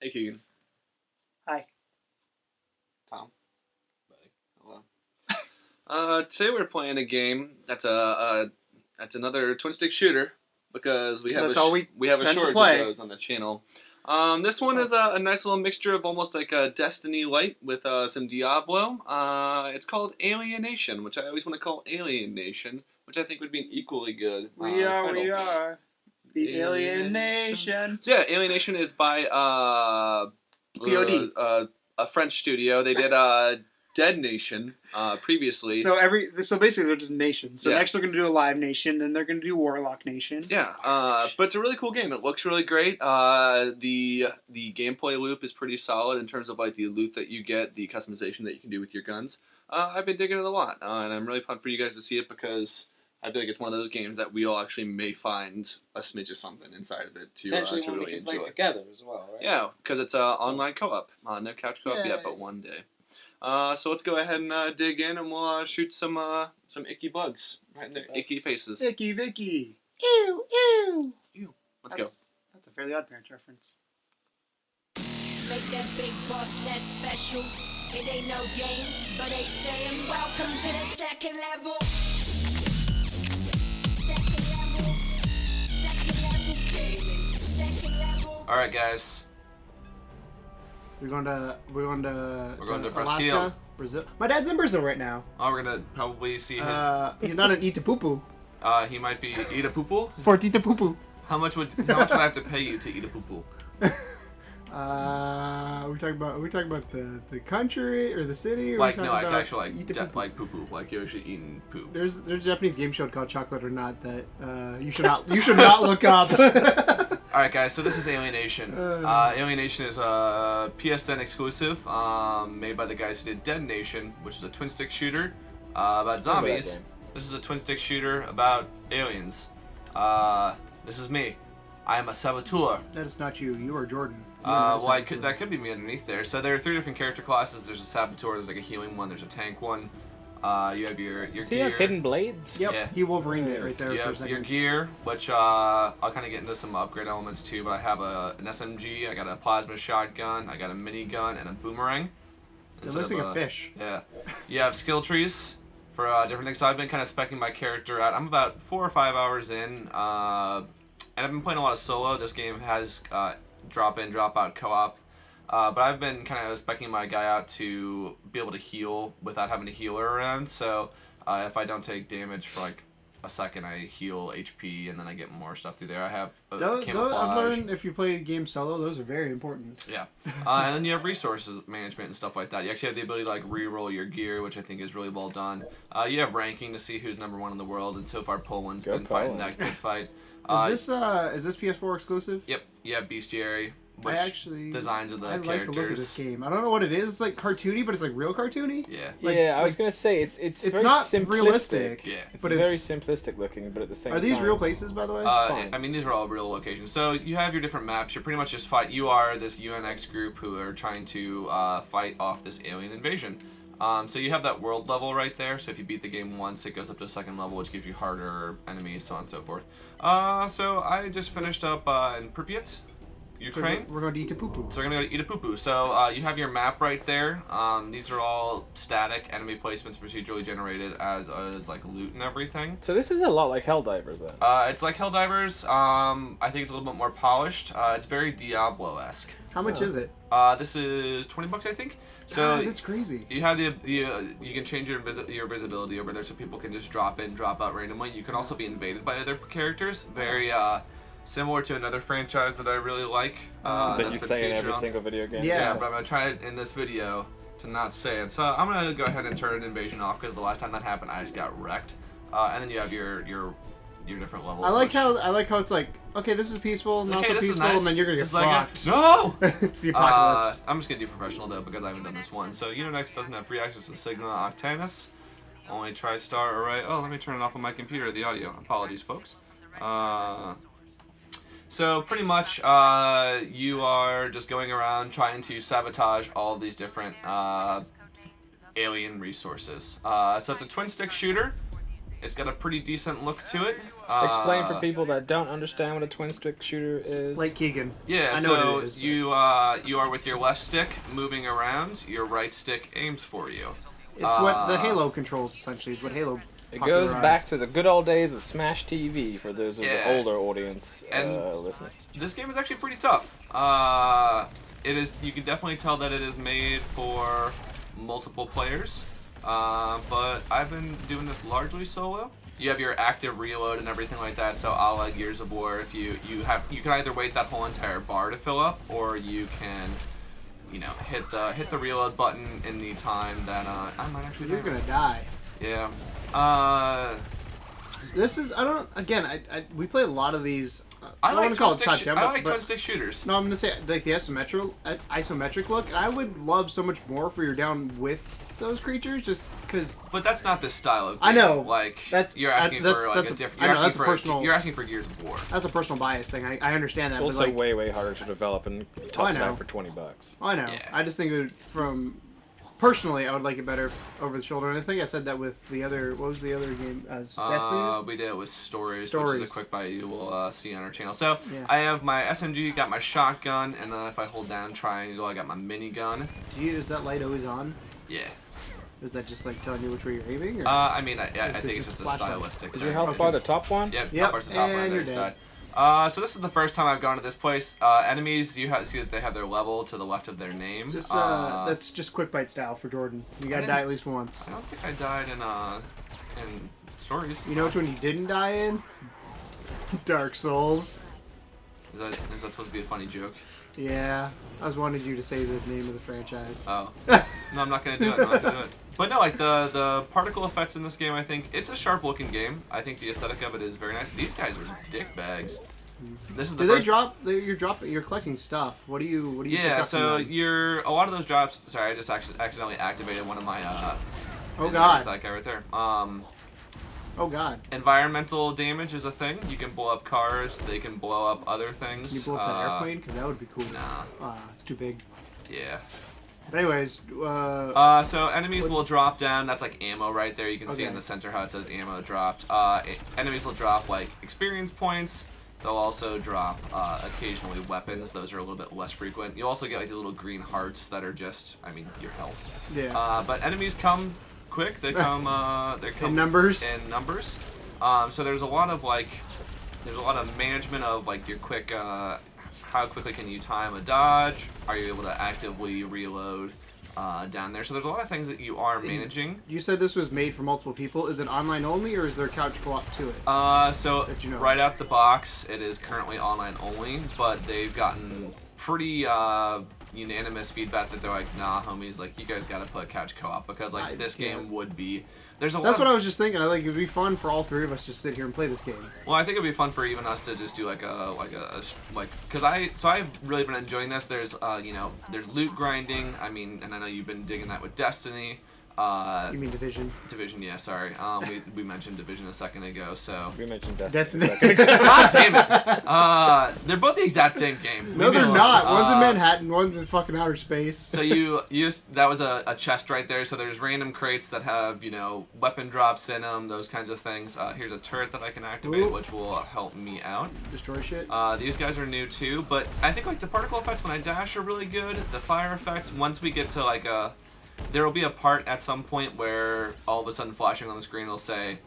Hey, Keegan. Hi. Tom. Buddy. Hello. Today we're playing a game that's that's another twin stick shooter because we have That's all we have a tend to shortage of play. those on the channel. This one is a nice little mixture of almost like a Destiny light with some Diablo. It's called Alienation, which I always want to call Alienation, which I think would be an equally good We are title. the Alienation. So yeah, Alienation is by POD. A French studio. They did Dead Nation previously. So basically they're just nations. So Yeah. next they're gonna do a Live Nation, then they're gonna do Warlock Nation. Yeah, but it's a really cool game. It looks really great. The gameplay loop is pretty solid in terms of like the loot that you get, the customization that you can do with your guns. I've been digging it a lot, and I'm really pumped for you guys to see it because I feel like it's one of those games that we all actually may find a smidge of something inside of it to really we can enjoy. play together as well, right? Yeah, because it's online co-op. No couch co-op Yay. yet, but one day. So let's go ahead and dig in, and we'll shoot some icky bugs right in their icky faces. Icky Vicky. Ew, ew. Let's go. That's a Fairly Odd Parents reference. Make that big boss that special. It ain't no game, but they saying welcome to the second level. All right, guys. We're going to to Alaska, Brazil. My dad's in Brazil right now. Oh, we're gonna probably see his. He's not an Itapupu. He might be eat a poo-poo. For Itapupu. How much would I have to pay you to eat a poo-poo? We talking about the country or the city? Or Like we no, talking like about actual eat the like poo-poo? like poo-poo, like you're actually eating poo. There's a Japanese game show called Chocolate or Not that you should not look up. All right, guys. So this is Alienation. Alienation is a PSN exclusive, made by the guys who did Dead Nation, which is a twin stick shooter about zombies. game. This is a twin stick shooter about aliens. This is me. I am a saboteur. That is not you. You are Jordan. That could be me underneath there. So there are 3 different character classes. There's a saboteur. There's like a healing one. There's a tank one. You have your Does he gear. have hidden blades? Yep, Yeah. he Wolverined it right there You for a have your second. gear, which I'll kind of get into some upgrade elements too. But I have an SMG. I got a plasma shotgun. I got a minigun and a boomerang. It looks like a fish. Yeah. You have skill trees for different things. So I've been kind of speccing my character out. I'm about 4 or 5 hours in, and I've been playing a lot of solo. This game has drop in, drop out co-op. But I've been kind of speccing my guy out to be able to heal without having a healer around. So if I don't take damage for like a second, I heal HP and then I get more stuff through there. I have camouflage. I've learned if you play games solo, those are very important. Yeah. And then you have resources management and stuff like that. You actually have the ability to like re-roll your gear, which I think is really well done. You have ranking to see who's #1 in the world, and so far Poland's Go been fighting Poland. that good fight. Is this PS4 exclusive? Yep. You have Bestiary, which designs of the I characters. like the look of this game. I don't know what it is. It's like cartoony, but it's like real cartoony. Yeah. Like- Yeah, I was like- gonna say it's very not simplistic. realistic. Yeah. It's But very it's- simplistic looking, but at the same Are time. these real places, by the way? fine. I mean, these are all real locations. So you have your different maps. You're pretty much just fight. You are this UNX group who are trying to fight off this alien invasion. So you have that world level right there. So if you beat the game once, it goes up to a second level, which gives you harder enemies, so on and so forth. So I just finished up in Pripyat, Ukraine. We're going to eat a poo poo. So we're gonna go to eat a poo-poo. So you have your map right there. These are all static enemy placements, procedurally generated as like loot and everything. So this is a lot like Helldivers then. It's like Helldivers. I think it's a little bit more polished. It's very Diablo-esque. How much is it? This is $20, I think. So God, that's crazy. you have you can change your visibility over there, so people can just drop in, drop out randomly. You can also be invaded by other characters. Very similar to another franchise that I really like. that that's you been say in featured every on- single video game. Yeah. Yeah, but I'm gonna try it in this video to not say it. So I'm gonna go ahead and turn Invasion off because the last time that happened, I just got wrecked. And then you have your different levels. I like which- how it's like, okay, this is peaceful, not Okay, so this is peaceful, nice. and then you're gonna get It's like fucked. no. It's the apocalypse. I'm just gonna do professional though because I haven't done this one. So UNX doesn't have free access to Sigma Octanus. Only TriStar Array. Oh, let me turn it off on my computer. The audio. Apologies, folks. So pretty much, you are just going around trying to sabotage all of these different alien resources. So it's a twin stick shooter. It's got a pretty decent look to it. Explain for people that don't understand what a twin stick shooter is. Like Keegan. Yeah, I know so what it is. you are with your left stick moving around. Your right stick aims for you. It's what the Halo controls, essentially, is what Halo It goes popularized. back to the good old days of Smash TV for those of Yeah. the older audience And listening. This game is actually pretty tough. It is. You can definitely tell that it is made for multiple players. But I've been doing this largely solo. You have your active reload and everything like that. So, a la Gears of War, if you can either wait that whole entire bar to fill up, or you can, hit the reload button in the time that I might actually. You're gonna die. Yeah. This is we play a lot of these. I don't like want to call it top 10, but twin stick shooters. no, I'm gonna say like the isometric look. I would love so much more for you're down with those creatures, just because. But that's not the style of game. I know. Like That's- you're asking that's- for like that's a a- different. I You're know, asking that's a for personal- You're asking for Gears of War. That's a personal bias thing. I understand that, Also, but like, way harder to develop and toss it know. out for $20. I know. Yeah. I just think that personally, I would like it better over the shoulder. And I think I said that with the other. What was the other game? Destiny. We did it with Stories, which Stories. is a quick bite you will see on our channel. So Yeah. I have my SMG, got my shotgun, and then if I hold down triangle, I got my minigun. Is that light always on? Yeah. Is that just like telling you which way you're aiming? Or? I mean, I Is think it it's just just a flashlight? stylistic. Is your thing. health bar the top one? Yep, Yep, top bar's the top one. and There's you're dead. so this is the first time I've gone to this place. Enemies, see that they have their level to the left of their name. That's just quick bite style for Jordan. You gotta didn't- die at least once. I don't think I died in Stories. You know which one you didn't die in? Dark Souls. Is that supposed to be a funny joke? Yeah, I was wanted you to say the name of the franchise. Oh. No, I'm not gonna do it. But no, like the particle effects in this game, I think it's a sharp looking game. I think the aesthetic of it is very nice. These guys are dick bags. This is the Do they first. drop? You're collecting stuff. What do you? Pick Yeah, up so from them? a lot of those drops. Sorry, I just accidentally activated one of my. Oh there's god. that guy right there. Oh god. Environmental damage is a thing. You can blow up cars. They can blow up other things. Can you blow up that airplane? Because that would be cool. Nah. It's too big. Yeah. But anyways, So enemies will drop down. That's like ammo right there. You can see in Okay. the center how it says ammo dropped. Enemies will drop like experience points. They'll also drop occasionally weapons. Those are a little bit less frequent. You also get like the little green hearts that are just, your health. yeah. But enemies come quick. They come. They come In numbers? In numbers. So there's a lot of management of like your quick. How quickly can you time a dodge? Are you able to actively reload down there? So there's a lot of things that you are managing. You said this was made for multiple people. Is it online only, or is there couch co-op to it? So That you know. right out the box, it is currently online only, but they've gotten pretty unanimous feedback that they're like, nah, homies, like you guys got to put couch co-op because like this game would be. There's a lot. That's what I was just thinking. It'd be fun for all three of us to sit here and play this game. Well, I think it'd be fun for even us to just do because I've really been enjoying this. There's there's loot grinding. I mean, and I know you've been digging that with Destiny. You mean Division? Division, yeah, sorry. We mentioned Division a second ago, so. We mentioned Destiny. Destiny. God damn it! They're both the exact same game. No, they're not. One's in Manhattan. One's in fucking outer space. So that was a chest right there. So there's random crates that have weapon drops in them, those kinds of things. Here's a turret that I can activate, Ooh. which will help me out. Destroy shit. These guys are new too, but I think like the particle effects when I dash are really good. The fire effects, once we get to like there will be a part at some point where all of a sudden flashing on the screen will say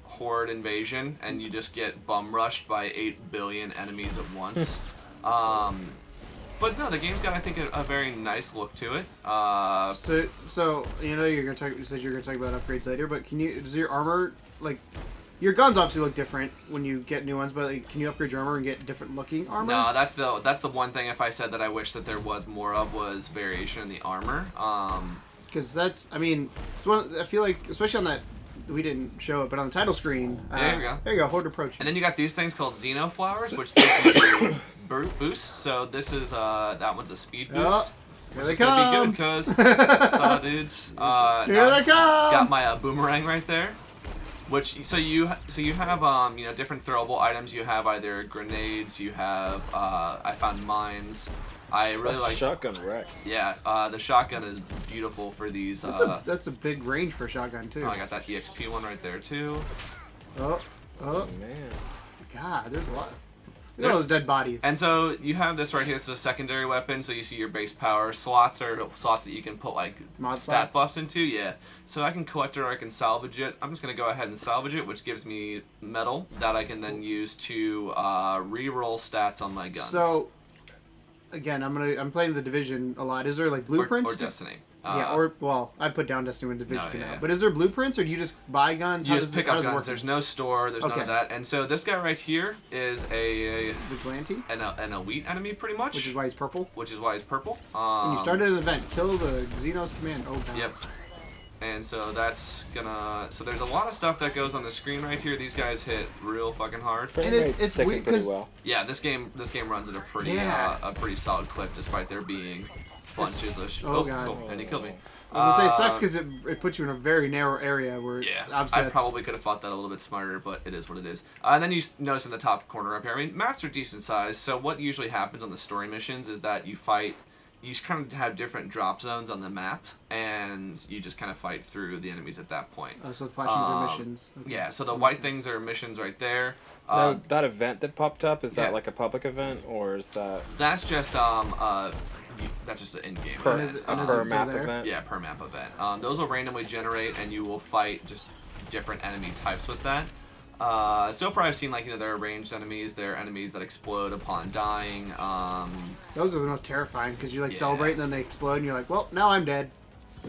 horde invasion, and you just get bum rushed by 8 billion enemies at once. But no, the game's got, I think, a very nice look to it. So you said you're gonna talk about upgrades later, but does your armor, like, your guns obviously look different when you get new ones, but like, can you upgrade your armor and get different looking armor? No, that's the one thing. If I said that I wish that there was more of was variation in the armor. Because it's one. I feel like, especially on that, we didn't show it, but on the title screen. There you go. There you go. Horde approach. And then you got these things called Xeno Flowers, which gives you boosts. So this is that one's a speed boost. Oh, here Which they is gonna be come. good because saw dudes. Here they come. Got my boomerang right there. Which so you have different throwable items. You have either grenades. You have I found mines. I really like Shotgun Rex. Yeah, the shotgun is beautiful for these. That's a big range for a shotgun too. I got that EXP one right there too. Oh, Oh man. God, there's a lot. Look at There's- those dead bodies. And so you have this right here. It's a secondary weapon. So you see your base power slots are slots that you can put like Mod stat slots? buffs into. Yeah. So I can collect it or I can salvage it. I'm just gonna go ahead and salvage it, which gives me metal that I can then use to re-roll stats on my guns. So, again, I'm playing the Division a lot. Is there like blueprints? or Destiny. Yeah, or well, I put down Destiny when Division No, came yeah. out. But is there blueprints, or do you just buy guns? You How just does it- pick how up does it guns. work? There's no store. There's none Okay. of that. And so this guy right here is Vigilante, an elite enemy, pretty much. which is why he's purple. Which is why he's purple. And you started an event, kill the Xenos command. Oh god. Yep. And so that's gonna. So there's a lot of stuff that goes on the screen right here. These guys hit real fucking hard. Frame And it- rate's it's sticking weird pretty 'cause- well. Yeah, this game runs at a pretty Yeah. solid clip, despite there being bunches of. Oh, God. Cool. And he killed me. I was gonna say it sucks because it puts you in a very narrow area where Yeah, obviously I that's- probably could have fought that a little bit smarter, but it is what it is. And then you notice in the top corner up here, I mean, maps are decent size, so what usually happens on the story missions is that you kind of have different drop zones on the map, and you just kind of fight through the enemies at that point. Oh, so the flashings are missions. Okay. Yeah, so the That makes white sense. things are missions right there. Now, that event that popped up, is yeah. that like a public event, or is that That's just that's just an in-game per, And is it- event. and is per it still map there? event? Yeah, per map event. Those will randomly generate, and you will fight just different enemy types with that. So far, I've seen there are ranged enemies, there are enemies that explode upon dying. Those are the most terrifying because you Yeah. celebrate and then they explode and you're like, well, now I'm dead.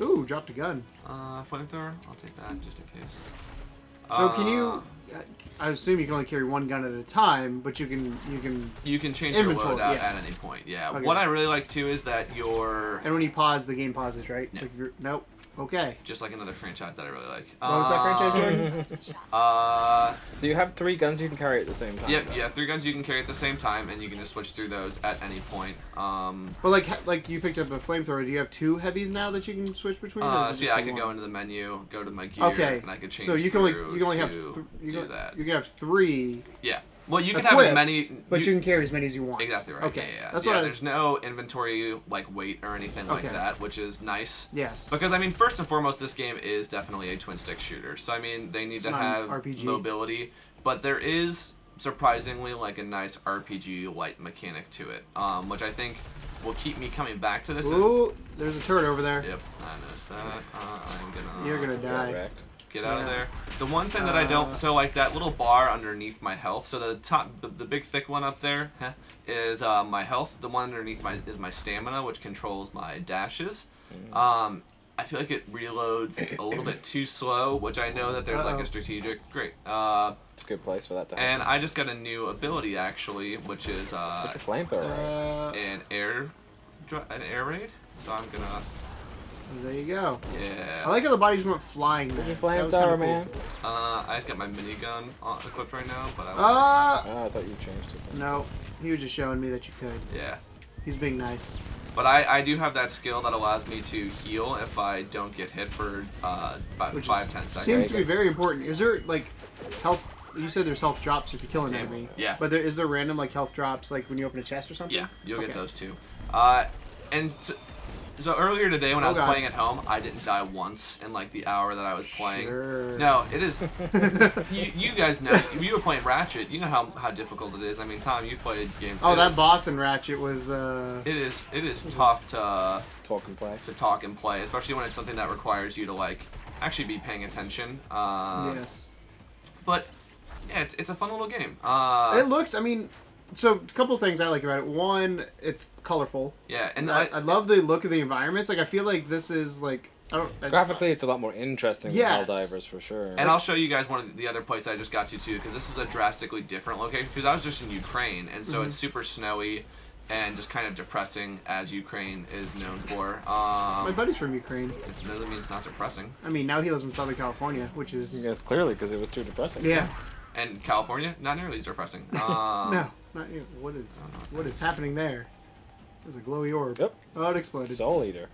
Ooh, dropped a gun. Flamethrower, I'll take that just in case. So can you? I assume you can only carry one gun at a time, but you can You can change Inventory, your loadout yeah. at any point. Yeah. Okay. What I really like too is that your and when you pause, the game pauses, right? No. Like if you're, nope. Okay. just like another franchise that I really like. What was that franchise, Jordan? So you have 3 guns you can carry at the same time. Yep, yeah, 3 guns you can carry at the same time, and you can just switch through those at any point. But like you picked up a flamethrower. Do you have 2 heavies now that you can switch between? Or is it So just yeah, I the could one? go into the menu, go to my gear, Okay. and I could change So you can only have to you do can, that. You can have 3. Yeah. Well, you can have as equipped, many, but you can carry as many as you want. exactly right. Okay. Yeah, yeah. That's yeah, what I there's was. no inventory weight or anything like Okay. that, which is nice. Yes. Because I mean, first and foremost, this game is definitely a twin stick shooter. So I mean, they need It's to not an have RPG. mobility, but there is surprisingly a nice RPG light mechanic to it, which I think will keep me coming back to this. Ooh, there's a turret over there. Yep, I noticed that. I'm gonna. You're gonna Get die. wrecked. Get out of Yeah. there. The one thing that I don't, so that little bar underneath my health, so the top, the big thick one up there is my health. The one underneath is my stamina, which controls my dashes. I feel like it reloads a little bit too slow, which I know that there's Uh-oh. a strategic, great. It's a good place for that to happen. And I just got a new ability actually, which is Put the flamethrower. an air raid. So I'm gonna, There you go. yeah. I like how the body just went flying. Put There. your That was kinda flamethrower, cool. man. I just got my minigun equipped right now, but I Oh, I thought you changed it. No, he was just showing me that you could. yeah. He's being nice. But I do have that skill that allows me to heal if I don't get hit for about Which 5-10 seconds. Seems to be very important. Is there health? You said there's health drops if you kill an Yeah. enemy. Yeah. But is there random health drops when you open a chest or something? Yeah, you'll get Okay. those too. And so earlier today when I was God. playing at home, I didn't die once in the hour that I was playing. Sure. No, it is. you guys know. You were playing Ratchet. You know how difficult it is. I mean, Tom, you played games. Oh, it that is- boss in Ratchet was. It is tough to Talk and play. talk and play, especially when it's something that requires you to actually be paying attention. Yes. But yeah, it's a fun little game. It looks. I mean, so a couple things I like about it. One, it's colorful. Yeah, and I love the look of the environments. I feel like this is I don't. Graphically, it's a lot more interesting Yes. than Helldivers for sure. and I'll show you guys one of the other places I just got to too, because this is a drastically different location. Because I was just in Ukraine, and so it's super snowy and just kind of depressing, as Ukraine is known for. My buddy's from Ukraine. It doesn't mean it's not depressing. I mean, now he lives in Southern California, which is Yes, clearly, because it was too depressing. yeah. And California, not nearly as depressing. No, not you. What is happening there? There's a glowy orb. Yep. Oh, it exploded. Soul Eater.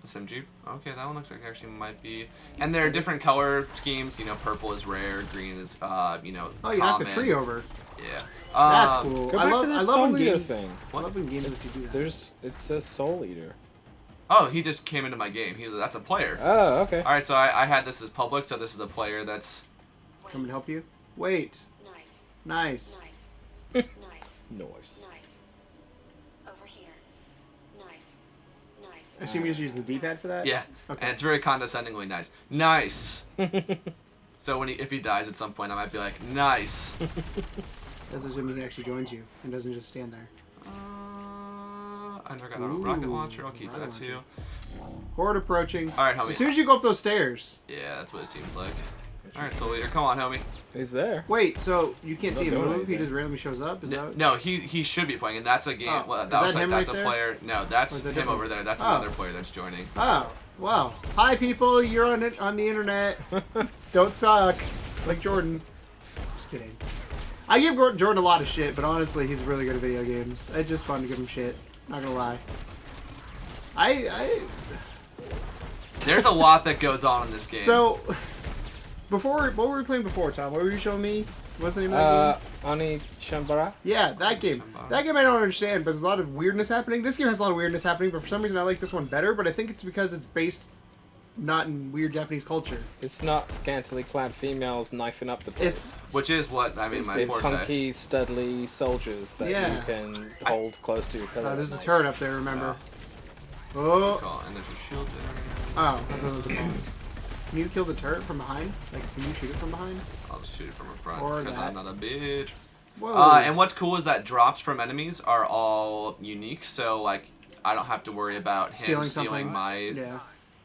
SMG. Okay, that one looks like it actually might be. And there are different color schemes. Purple is rare, green is Oh, you knocked the common. tree over. Yeah. That's cool. Go I back love. to that I love Soul when Eater games. thing. I love when games let you do that. It says Soul Eater. Oh, he just came into my game. That's a player. Oh, okay. All right, so I had this as public, so this is a player that's Come and help you. Wait. Nice. Noise. Nice. Over here. Nice. I assume you just use the D-pad for that? Yeah. Okay. And it's very condescendingly nice. Nice. So if he dies at some point, I might be like, nice. That's assuming he actually joins you and doesn't just stand there. I never got a rocket launcher. I'll keep rocket that too. Horde approaching. All right, homie. As soon as you go up those stairs. Yeah, that's what it seems like. All right, Soul Eater, come on, homie. He's there. Wait, so you can't see him doing move? He anything. just randomly shows up? Is that? No, he should be playing, and that's a game. Oh, Well, is that was that like him that's right a there? player. No, that's Or is that him different? over there. That's Oh. another player that's joining. Oh, wow. Hi, people. You're on it on the internet. Don't suck. Like Jordan. Just kidding. I give Jordan a lot of shit, but honestly, he's really good at video games. It's just fun to give him shit. Not gonna lie. There's a lot that goes on in this game. So, what were we playing before, Tom? What were you showing me? What's the name of that game? Ani Shambara. Yeah, that game. That game I don't understand, but there's a lot of weirdness happening. This game has a lot of weirdness happening, but for some reason I like this one better, but I think it's because it's based not in weird Japanese culture. It's not scantily clad females knifing up the place. It's which is what I mean. My It's forte. hunky, studly soldiers that Yeah. you can hold close to your pillow. there's a turret up there, remember? Oh, Cool, and there's a shield there. oh, I thought it was a boss. Can you kill the turret from behind? Like, can you shoot it from behind? I'll just shoot it from in front Or because that. I'm not a bitch. Whoa. And what's cool is that drops from enemies are all unique, so like I don't have to worry about him Stealing stealing something. my Yeah.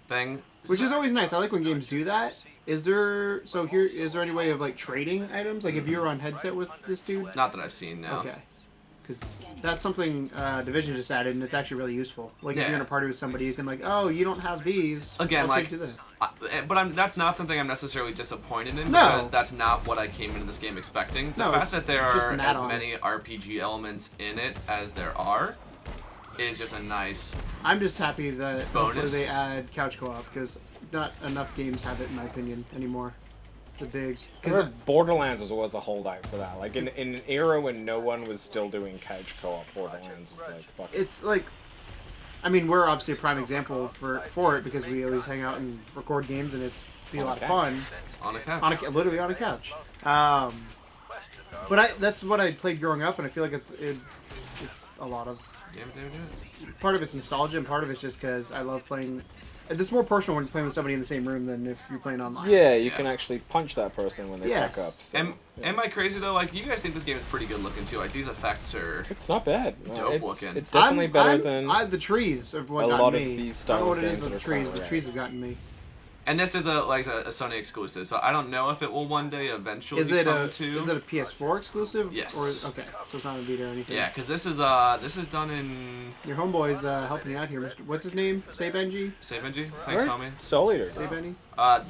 thing. Which is always nice. I like when games do that. Is there any way of like trading items? Like if you're on headset with this dude? Not that I've seen, no. Okay. Because that's something Division just added, and it's actually really useful. Like if Yeah. you're in a party with somebody, you can like, oh, you don't have these. Again, I'll like, trade you this. but that's not something I'm necessarily disappointed in No. because that's not what I came into this game expecting. The No, fact it's that there just are an as add-on. many RPG elements in it as there are is just a nice. I'm just happy that hopefully Bonus. they add couch co-op because not enough games have it, in my opinion, anymore. It's a big. Because Borderlands was always a holdout for that. Like in an era when no one was still doing couch co-op, Borderlands was like fuck it. It's like, I mean, we're obviously a prime example for it because we always hang out and record games, and it's be a lot of fun On a couch. literally on a couch. But that's what I played growing up, and I feel like it's a lot of Damn it. part of it's nostalgia, and part of it's just because I love playing. It's more personal when you're playing with somebody in the same room than if you're playing online. Yeah, you Yeah. can actually punch that person when they Yes. fuck up. So, Am I crazy though? Like, you guys think this game is pretty good looking too? Like, these effects are. it's not bad. No, Dope it's, looking. It's definitely better than. the trees have what a gotten lot of me. these I don't know style what of it is, games but that the are trees. kinda The trees have gotten me. And this is a Sony exclusive, so I don't know if it will one day eventually Is it come a to. is it a PS4 exclusive? Yes. Or okay, so it's not a Vita or anything. Yeah, because this is done in. Your homeboy's helping you out here, Mr. What's his name? Say Benji. Say Benji. Thanks, homie. Soul Eater. Say Benny.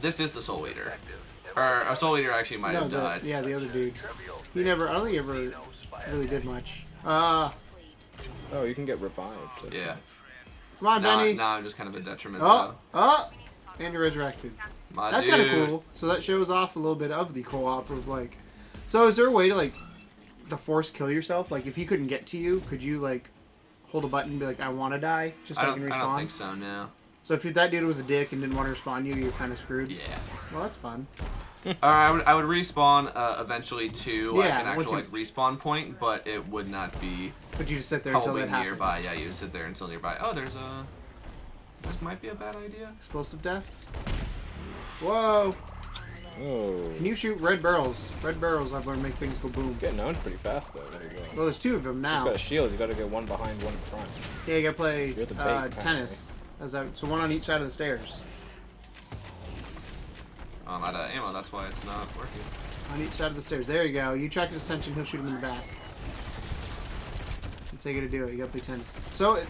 This is the Soul Eater, or a Soul Eater actually might have died. the other dude. He never. I don't think he ever really did much. Oh, you can get revived. That's Yeah. nice. Come on, Benny. Now I'm just kind of a detriment. And you're resurrected. My That's dude. kind of cool. So that shows off a little bit of the co-op of like. So is there a way to like, to force kill yourself? Like if he couldn't get to you, could you like, hold a button and be like, I want to die, just so I can respawn? I don't think so. No. So if that dude was a dick and didn't want to respawn you, you're kind of screwed. Yeah. Well, that's fun. I would respawn eventually to like Yeah, an actual once like respawn point, but it would not be But you just sit there until probably that happens. nearby. Yeah, you would sit there until nearby. Oh, there's a. This might be a bad idea. Explosive death. Whoa! Oh. Can you shoot red barrels? Red barrels, I've learned make things go boom. He's getting owned pretty fast though. There you go. Well, there's two of them He's now. got a shield. You got to get one behind, one in front. Yeah, you gotta play You're the bait, tennis. So one on each side of the stairs. I'm out of ammo. That's why it's not working. On each side of the stairs. There you go. You track his attention, he'll shoot him in the back. That's how you gotta do it. You gotta play tennis. So,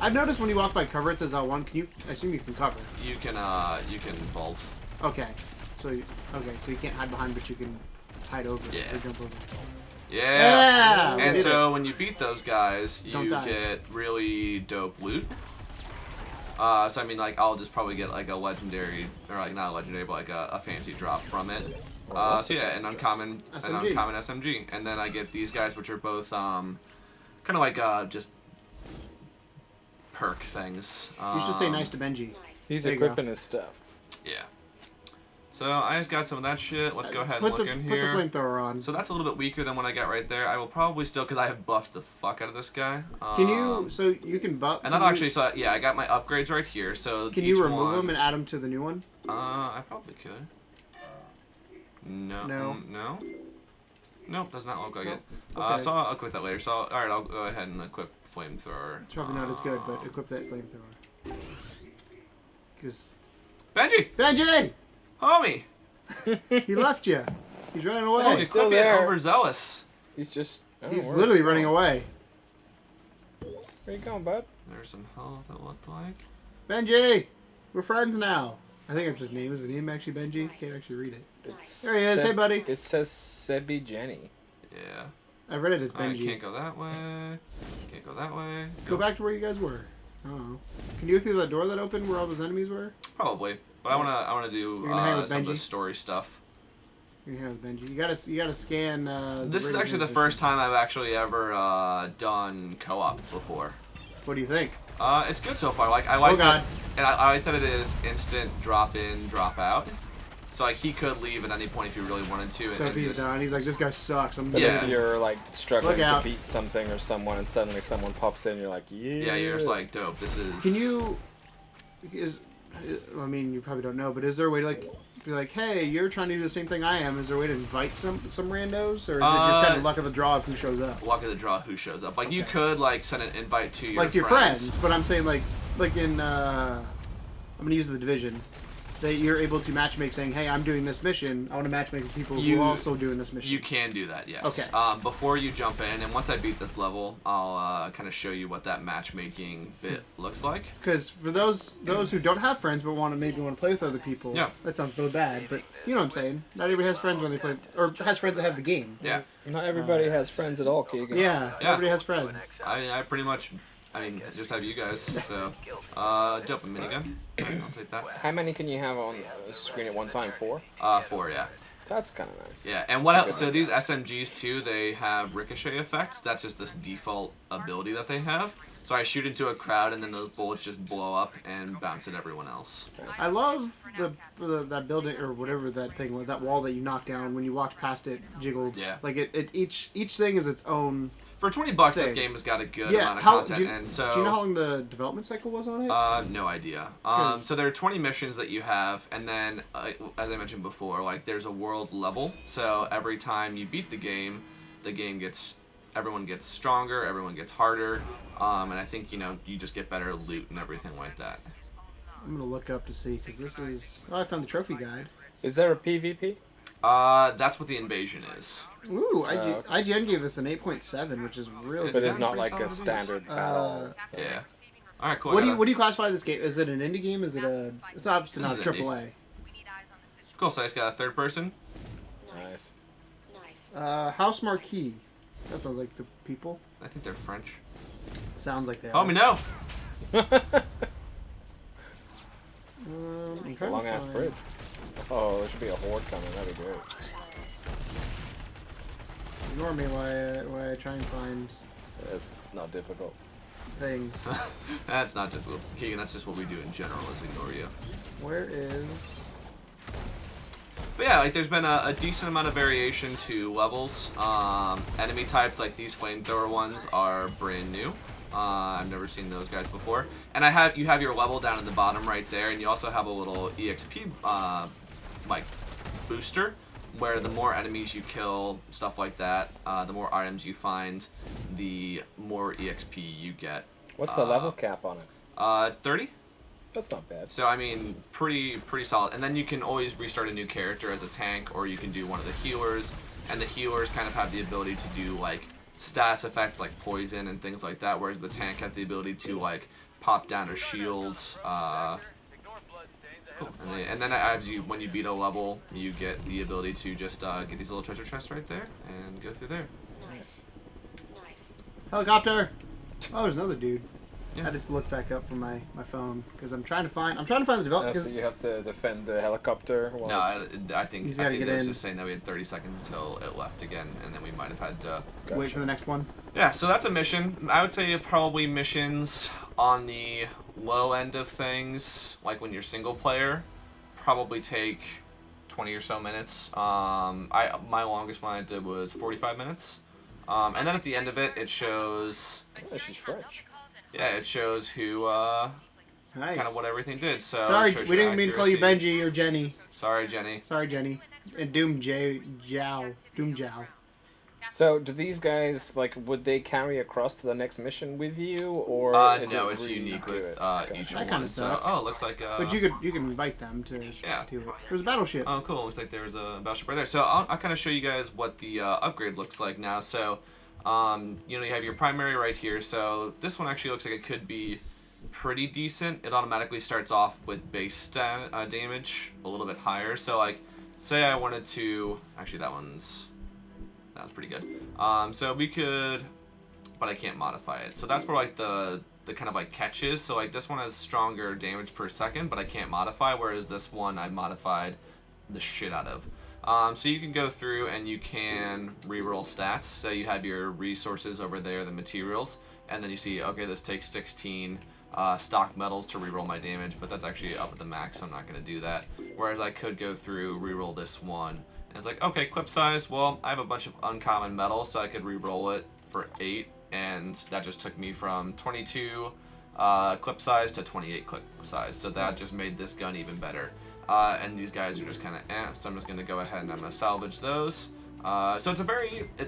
I've noticed when you walk by cover, it says L1. Can you? I assume you can cover. You can vault. Okay. So you can't hide behind, but you can hide over Yeah. or jump over. Yeah. we And did so when you beat those guys, Don't you die. get really dope loot. So I mean, like, I'll just probably get like a legendary, or like not a legendary, but like a fancy drop from it. So yeah, an uncommon SMG, and then I get these guys, which are both kind of like just perk things. You should say nice to Benji. He's There you go. equipping his stuff. Yeah. So I just got some of that shit. Let's go ahead and look in here. Put the flamethrower on. So that's a little bit weaker than what I got right there. I will probably still, because I have buffed the fuck out of this guy. Can you, so you can buff... And not actually, so yeah, I got my upgrades right here. So can you remove them and add them to the new one? I probably could. No. No. No? Nope, does not look like it. Okay. So I'll equip that later. So, alright, I'll go ahead and equip flamethrower. It's probably not as good, but equip that flamethrower. Because... Benji! Benji! Homie! He left you. He's running away. Oh, He's still being there. overzealous. He's just. He's literally running away. Where you going, bud? There's some health it looked like. Benji! We're friends now. I think that's his name. Is his name actually Benji? Can't actually read it. There he is. Hey, buddy. It says Sebi Jenny. Yeah. I read it as I Benji. can't go that way. Can't go that way. Go back to where you guys were. Oh. Can you go through that door that opened where all those enemies were? Probably. But I wanna do You're gonna hang with some of the Benji? story stuff. You're here with Benji. You gotta scan. This is actually the first time I've actually ever done co-op before. What do you think? It's good so far. Like I like Oh, God. that, and I like that it is instant drop in, drop out. So like he could leave at any point if he really wanted to. So if he's done, he's like, this guy sucks. I'm But Yeah. if you're like struggling Look to out. beat something or someone, and suddenly someone pops in, you're like, yeah. Yeah, you're just like dope. This is. Can you? I mean, you probably don't know, but is there a way to like be like, hey, you're trying to do the same thing I am? Is there a way to invite some randos, or is it just kind of luck of the draw of who shows up? Luck of the draw, who shows up. Like you could like send an invite to your Like your friends, but I'm saying like in I'm gonna use the Division. That you're able to matchmake, saying, "Hey, I'm doing this mission. I want to matchmake with people who are also doing this mission." You can do that, yes. Okay. Before you jump in, and once I beat this level, I'll kind of show you what that matchmaking bit looks like. Because for those who don't have friends but maybe want to play with other people, Yeah. that sounds really bad. But you know what I'm saying? Not everybody has friends when they play, or has friends that have the game. Yeah. Not everybody has friends at all, Keegan. Yeah, Yeah. everybody has friends. I pretty much, just have you guys. So, dope, a minigun. I'll take that. How many can you have on the screen at one time? 4? 4, yeah. That's kind of nice. Yeah, and what else? So these SMGs too, they have ricochet effects. That's just this default ability that they have. So I shoot into a crowd, and then those bullets just blow up and bounce at everyone else. I love that building or whatever that thing was, that wall that you knocked down when you walked past it jiggled. Yeah. Like each thing is its own. For $20, this Thing. game has got a good Yeah. amount of How content, and so. do you know how long the development cycle was on it? No idea. 'Cause- So there are 20 missions that you have, and then, as I mentioned before, like there's a world level. So every time you beat the game everyone gets stronger, everyone gets harder, and I think you just get better loot and everything like that. I'm gonna look up to see because this is. Oh, I found the trophy guide. Is there a PvP? That's what the invasion is. Ooh, okay. IGN gave this an 8.7, which is really. But Yeah, it's not pretty like a solid standard battle. thing. Yeah. All right, cool. What do you classify this game? Is it an indie game? Is it a? It's obviously This not a is indie. triple A. Cool. So I just got a third person. Nice. Nice. House Marquee. That sounds like the people. I think they're French. Sounds like they are. Oh, me no. I'm trying to Long ass find- bridge. Oh, there should be a horde coming. That'd be great. Ignore me while I try and find It's not difficult. things. That's not difficult, Keegan. That's just what we do in general. Is ignore you. Where is? But yeah, like there's been a decent amount of variation to levels. Enemy types like these flamethrower ones are brand new. I've never seen those guys before. And you have your level down in the bottom right there, and you also have a little EXP like booster, where the more enemies you kill, stuff like that, the more items you find, the more EXP you get. What's the level cap on it? 30. That's not bad. So I mean, pretty solid. And then you can always restart a new character as a tank, or you can do one of the healers. And the healers kind of have the ability to do like status effects like poison and things like that, whereas the tank has the ability to like pop down a shield. Cool. And then when you beat a level, you get the ability to just get these little treasure chests right there and go through there. Nice. Nice. Helicopter. Oh, there's another dude. Yeah. I just looked back up from my phone because I'm trying to find the development. So you have to defend the helicopter. While No, it's- I think He's gotta it get was in. just saying that we had 30 seconds until it left again, and then we might have had to. Wait for the next one. Yeah, so that's a mission. I would say probably missions on the low end of things, like when you're single player, probably take 20 or so minutes. My longest one I did was 45 minutes. And then at the end of it, it shows. Oh, she's French. Yeah, it shows who Nice. kind of what everything did. So it Sorry, shows we your didn't mean to call you accuracy. Benji or Jenny. Sorry, Jenny. Sorry, Jenny. And Doom Jiao. Doom Jiao. So, do these guys, like, would they carry across to the next mission with you, or is No, it it's really unique do with it? each That one. kinda So, sucks. oh, it looks like. But you can invite them to Yeah. do it. There's a battleship. Oh, cool. Looks like there's a battleship right there. So I'll kind of show you guys what the upgrade looks like now. So, you have your primary right here. So this one actually looks like it could be pretty decent. It automatically starts off with base damage a little bit higher. So, like, say I wanted to... Actually, that one's pretty good. So we could... But I can't modify it. So that's where, like, the kind of, like, catch is. So, like, this one has stronger damage per second, but I can't modify, whereas this one I modified the shit out of. So you can go through and you can reroll stats. So you have your resources over there, the materials, and then you see, okay, this takes 16 stock metals to reroll my damage, but that's actually up at the max, so I'm not going to do that. Whereas I could go through, reroll this one, and it's like, okay, clip size, well, I have a bunch of uncommon metals, so I could reroll it for 8, and that just took me from 22 clip size to 28 clip size, so that just made this gun even better. And these guys are just kind of so I'm just going to go ahead and I'm going to salvage those. So it's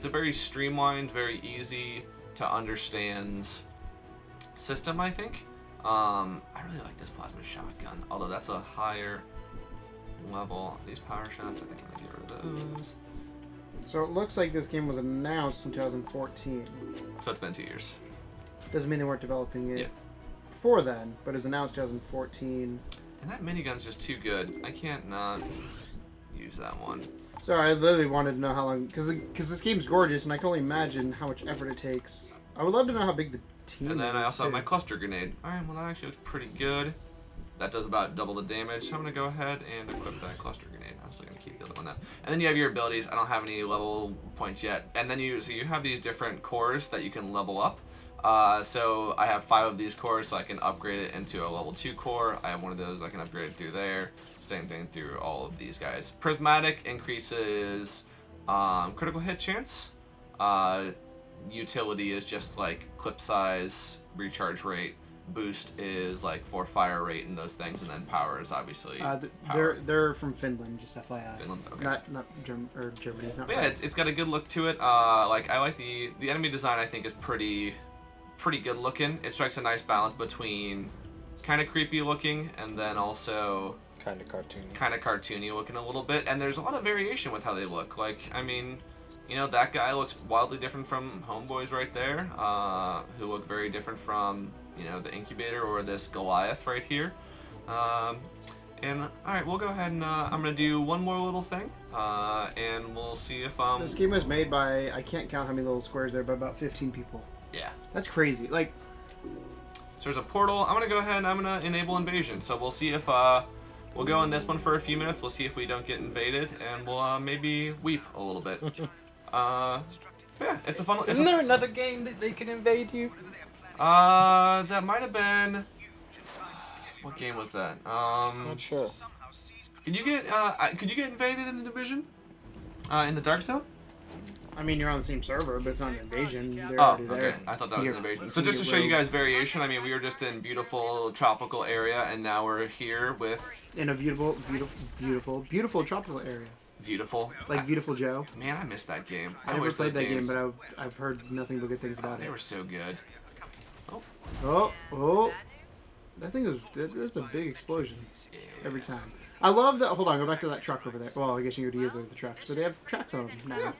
a very streamlined, very easy to understand system, I think. I really like this plasma shotgun, although that's a higher level. These power shots, I think I'm going to get rid of those. So it looks like this game was announced in 2014. So it's been 2 years. Doesn't mean they weren't developing it Yeah. before then, but it was announced 2014. And that minigun's just too good. I can't not use that one. Sorry, I literally wanted to know how long, because this game's gorgeous, and I can only imagine how much effort it takes. I would love to know how big the team is. And then I also have too. my cluster grenade. Alright, well that actually looks pretty good. That does about double the damage, so I'm going to go ahead and equip that cluster grenade. I'm still going to keep the other one up. And then you have your abilities. I don't have any level points yet. And then you have these different cores that you can level up. So I have 5 of these cores, so I can upgrade it into a level 2 core. I have one of those, I can upgrade it through there. Same thing through all of these guys. Prismatic increases critical hit chance. Utility is just like clip size, recharge rate. Boost is like for fire rate and those things, and then power is obviously power. They're from Finland, just FYI. Finland, okay. Not Germany. Not But yeah, France. it's got a good look to it. Like I like the enemy design. I think is pretty good looking. It strikes a nice balance between kind of creepy looking and then also Kind of cartoony looking a little bit. And there's a lot of variation with how they look. Like, I mean, that guy looks wildly different from Homeboys right there, who look very different from the Incubator or this Goliath right here. And alright, we'll go ahead and I'm gonna do one more little thing, and we'll see if This game was made by, I can't count how many little squares there, but about 15 people. yeah. That's crazy. Like, So there's a portal. I'm gonna go ahead and I'm gonna enable invasion. So we'll see if we'll go in this one for a few minutes. We'll see if we don't get invaded, and we'll maybe weep a little bit. Yeah, it's a fun. Isn't there another game that they can invade you? That might have been. What game was that? Not sure. Could you get invaded in the Division? In the Dark Zone? I mean, you're on the same server, but it's not an invasion. They're Oh, already okay. there. I thought that was an You're- invasion. So just to show you you're guys variation, I mean, we were just in beautiful tropical area, and now we're here with in a beautiful tropical area, beautiful. like Beautiful Joe. Man, I missed that game. I never wish played those that game, games- but I've heard nothing but good things about they it. were so good. Oh! That thing that's a big explosion every time. I love that. Hold on, go back to that truck over there. Well, I guess you could either the trucks, but they have tracks on them now.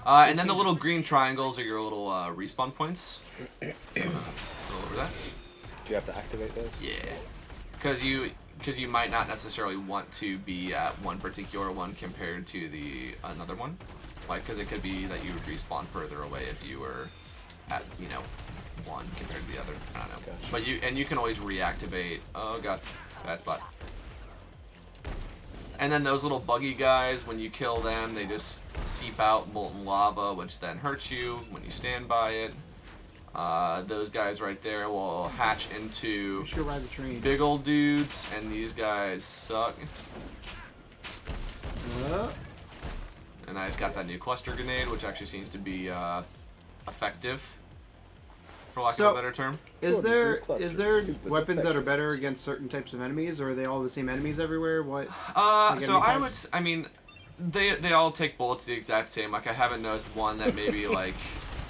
And then the little green triangles are your little respawn points. Go over that. Do you have to activate those? Yeah, because you might not necessarily want to be at one particular one compared to the another one, like because it could be that you would respawn further away if you were at one compared to the other. I don't know. Gotcha. But you can always reactivate. Oh god, bad spot. And then those little buggy guys, when you kill them, they just seep out molten lava, which then hurts you when you stand by it. Those guys right there will hatch into You should ride the train. big old dudes, and these guys suck. And I just got that new cluster grenade, which actually seems to be effective, for lack of a better term. Is Oh, there the cluster is weapons that are effective. better against certain types of enemies, or are they all the same enemies everywhere? What? So enemy I would, types? I mean, they all take bullets the exact same. Like I haven't noticed one that maybe like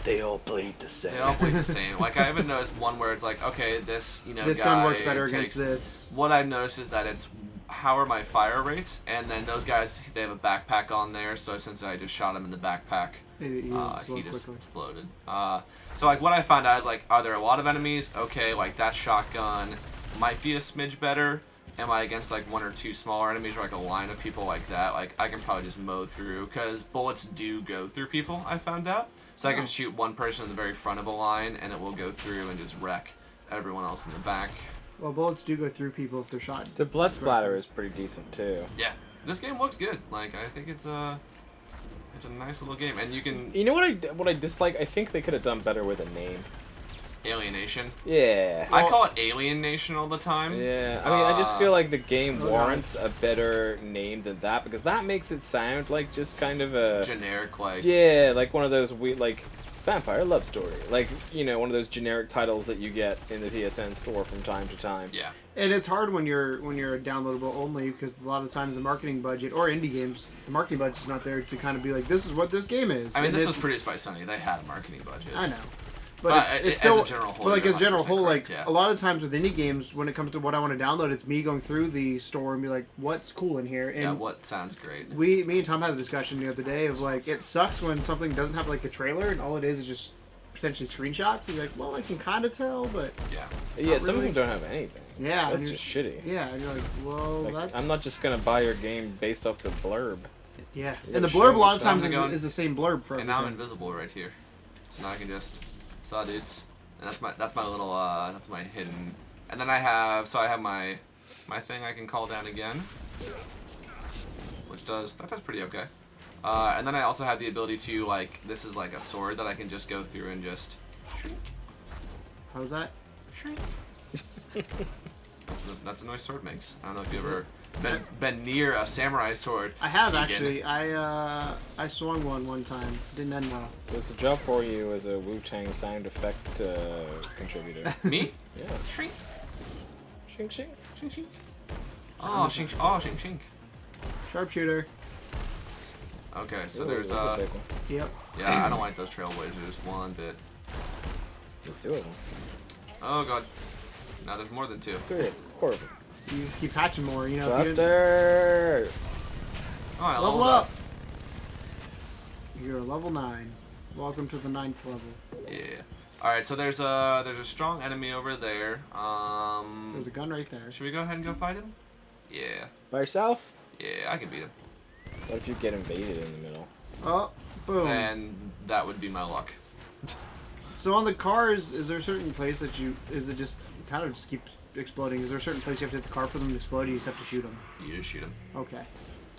They all bleed the same. they all play the same. Like I haven't noticed one where it's like, okay, this This guy gun works better takes, against this. What I've noticed is that it's how are my fire rates, and then those guys they have a backpack on there. So since I just shot him in the backpack, he just exploded. So like what I found out is like, are there a lot of enemies? Okay, like that shotgun might be a smidge better. Am I against like one or two smaller enemies or like a line of people like that? Like I can probably just mow through because bullets do go through people. I found out, so I can shoot one person in the very front of a line and it will go through and just wreck everyone else in the back. Well, bullets do go through people if they're shot. The blood splatter is pretty decent too. Yeah, this game looks good. Like I think it's a nice little game, and you can You know what I dislike? I think they could have done better with a name. Alienation. Yeah. I call it Alienation all the time. Yeah, I mean, I just feel like the game Oh, warrants a better name than that because that makes it sound like just kind of a Generic, like yeah, like one of those like vampire love story, like one of those generic titles that you get in the PSN store from time to time. yeah. And it's hard when you're downloadable only because a lot of times the marketing budget or indie games, the marketing budget's not there to kind of be like, this is what this game is. I mean, And this it- was produced by Sony. They had a marketing budget. I know. But It's as a still, general whole, but like you're as a general 100% whole, correct, like yeah. a lot of times with indie games, when it comes to what I want to download, it's me going through the store and be like, what's cool in here? And Yeah, what sounds great. me and Tom had a discussion the other day of like, it sucks when something doesn't have like a trailer and all it is just potentially screenshots. You're like, well, I can kind of tell, but Yeah. Yeah, some of really. them don't have anything. yeah, That's and just you're, shitty. yeah, and you're like, well, Like, that's I'm not just gonna buy your game based off the blurb. yeah. You And the gotta blurb show a lot me of times something. is the same blurb for And now I'm everything. invisible right here. So now I can just saw dudes. And that's my little that's my hidden. And then I have my thing I can call down again, which does pretty okay. And then I also have the ability to like this is like a sword that I can just go through and just shrink. How's that? Shrink. That's the noise sword makes. I don't know if you ever been near a samurai sword. I have Vegan. actually. I swung one time. Didn't end well. There's a job for you as a Wu-Tang sound effect contributor. Me? Yeah. Shrink. Shink shink. Shink shink. Oh, shink. Oh, shink shink. Sharpshooter. Okay, so Ooh, there's that's a big one. Yep. yeah, I don't like those trailblazers one bit. There's two of them. Oh god. Now there's more than two. Three. Four of them. You just keep patching more. You know. If you, Cluster. Oh, I level leveled up. You're a level 9. Welcome to the 9th level. Yeah. All right, so there's a strong enemy over there. There's a gun right there. Should we go ahead and go fight him? Yeah. By yourself? Yeah, I can beat him. What if you get invaded in the middle? Oh, boom. And that would be my luck. So on the cars, is there a certain place that you? Is it just kind of just keeps exploding? Is there a certain place you have to hit the car for them to explode? Or you just have to shoot them? You just shoot him. Okay.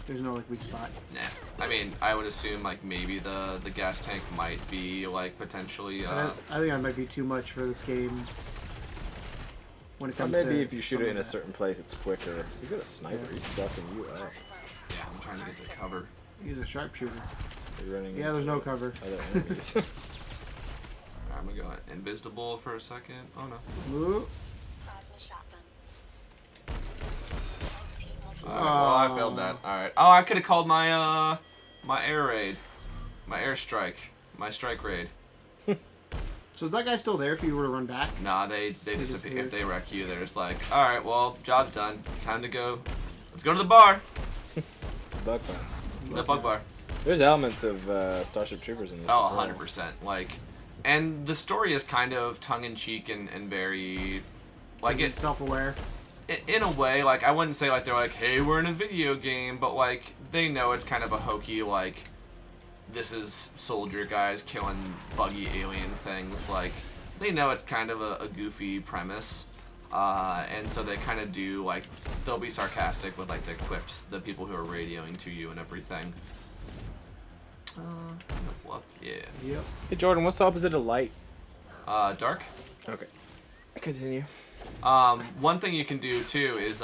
There's no like weak spot. Nah. I mean, I would assume like maybe the gas tank might be like potentially. I think that might be too much for this game. When it Or comes to maybe if you shoot some it of in a that. certain place, it's quicker. You got a sniper. Yeah. He's ducking you up. Yeah, I'm trying to get to cover. Use a sharpshooter. You're running. Yeah, there's into no cover. Other enemies. Alright, I'm gonna go invisible for a second. Oh no. Ooh. Plasma shotgun. Alright, well I failed that. Alright. Oh, I could have called my my air raid, my airstrike, my strike raid. So is that guy still there if you were to run back? Nah, they disappear. disappear. If they wreck you, they're just like, all right, well, job's done. Time to go. Let's go to the bar. Bug bar. The bug bar. There's elements of Starship Troopers in this. Oh, as well. 100%. Like, and the story is kind of tongue-in-cheek and very, like Is it self-aware? in a way. Like, I wouldn't say like they're like, hey, we're in a video game, but like they know it's kind of a hokey like. This is soldier guys killing buggy alien things. Like, they know it's kind of a goofy premise. And so they kind of do, like, they'll be sarcastic with, like, the quips, the people who are radioing to you and everything. What? Yeah. Yep. Hey Jordan, what's the opposite of light? Dark. Okay. Continue. One thing you can do, too, is,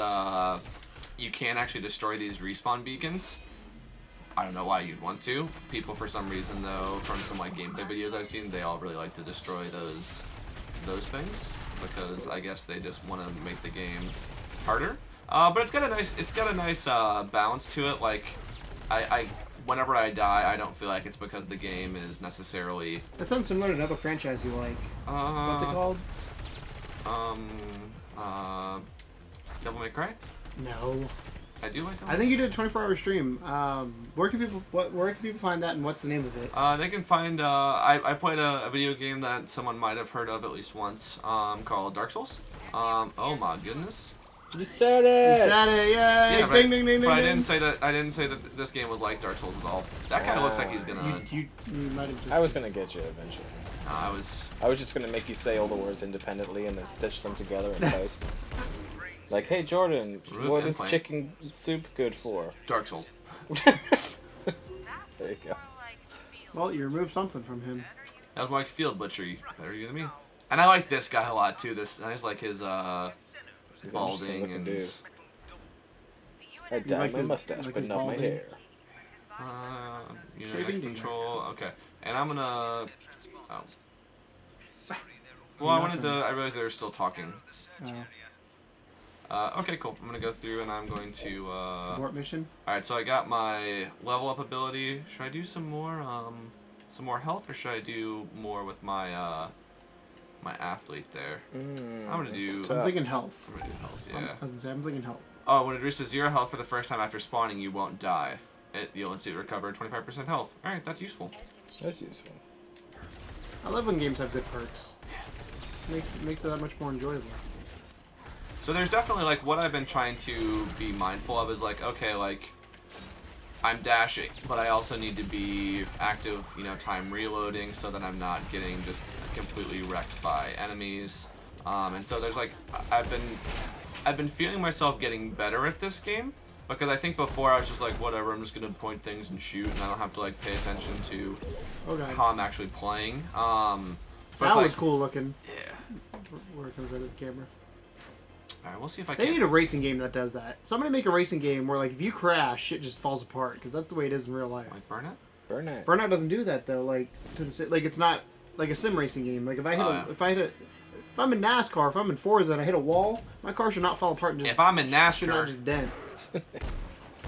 you can actually destroy these respawn beacons. I don't know why you'd want to. People, for some reason, though, from some like gameplay videos I've seen, they all really like to destroy those things because I guess they just want to make the game harder. But it's got a nice balance to it. Like, whenever I die, I don't feel like it's because the game is necessarily. That sounds similar to another franchise you like. What's it called? Devil May Cry. No. I do like. I think you did a 24-hour stream. Where can people find that, and what's the name of it? They can find. I played a video game that someone might have heard of at least once. Called Dark Souls. Oh my goodness. You said it. You said it, yay! Yeah, Ding, ding, ding, but ding, I didn't ding. say that. I didn't say that this game was like Dark Souls at all. That kind of looks like he's gonna. You might have just. I was gonna get you eventually. I was. I was just gonna make you say all the words independently and then stitch them together in post. Like, hey Jordan, Root what and is plant. chicken soup good for? Dark Souls. There you go. Well, you removed something from him. That was more like field butchery. Better you than me. And I like this guy a lot too. I just like his He's an interesting balding looking and. dude. I dyed like my his- mustache, like but his not my balding? hair. Saving Unit Dina. control. Okay, and I'm gonna. Oh. Well, I realized they were still talking. Okay, cool. I'm gonna go through and I'm going to. Abort mission. All right, so I got my level up ability. Should I do some more health, or should I do more with my my athlete there? I'm gonna do. it's I'm tough. thinking health. I'm gonna do health. I Yeah. was gonna say I'm thinking health. Oh, when it reaches 0 health for the first time after spawning, you won't die. You'll instantly recover 25% health. All right, that's useful. That's useful. I love when games have good perks. Makes it that much more enjoyable. So there's definitely like what I've been trying to be mindful of is like, okay, like I'm dashing, but I also need to be active, time reloading so that I'm not getting just completely wrecked by enemies. And so there's like I've been feeling myself getting better at this game because I think before I was just like whatever, I'm just gonna point things and shoot and I don't have to like pay attention to Okay. how I'm actually playing. But That it's was like, cool looking. Yeah. Where it comes out of the camera. All right, we'll see if I They can. need a racing game that does that. Somebody make a racing game where, like, if you crash, shit just falls apart because that's the way it is in real life. Like Burnout? Burnout. Burnout doesn't do that though. Like it's not like a sim racing game. Like if I'm in NASCAR, if I'm in Forza and I hit a wall, my car should not fall apart and just If I'm in should not NASCAR, just dent.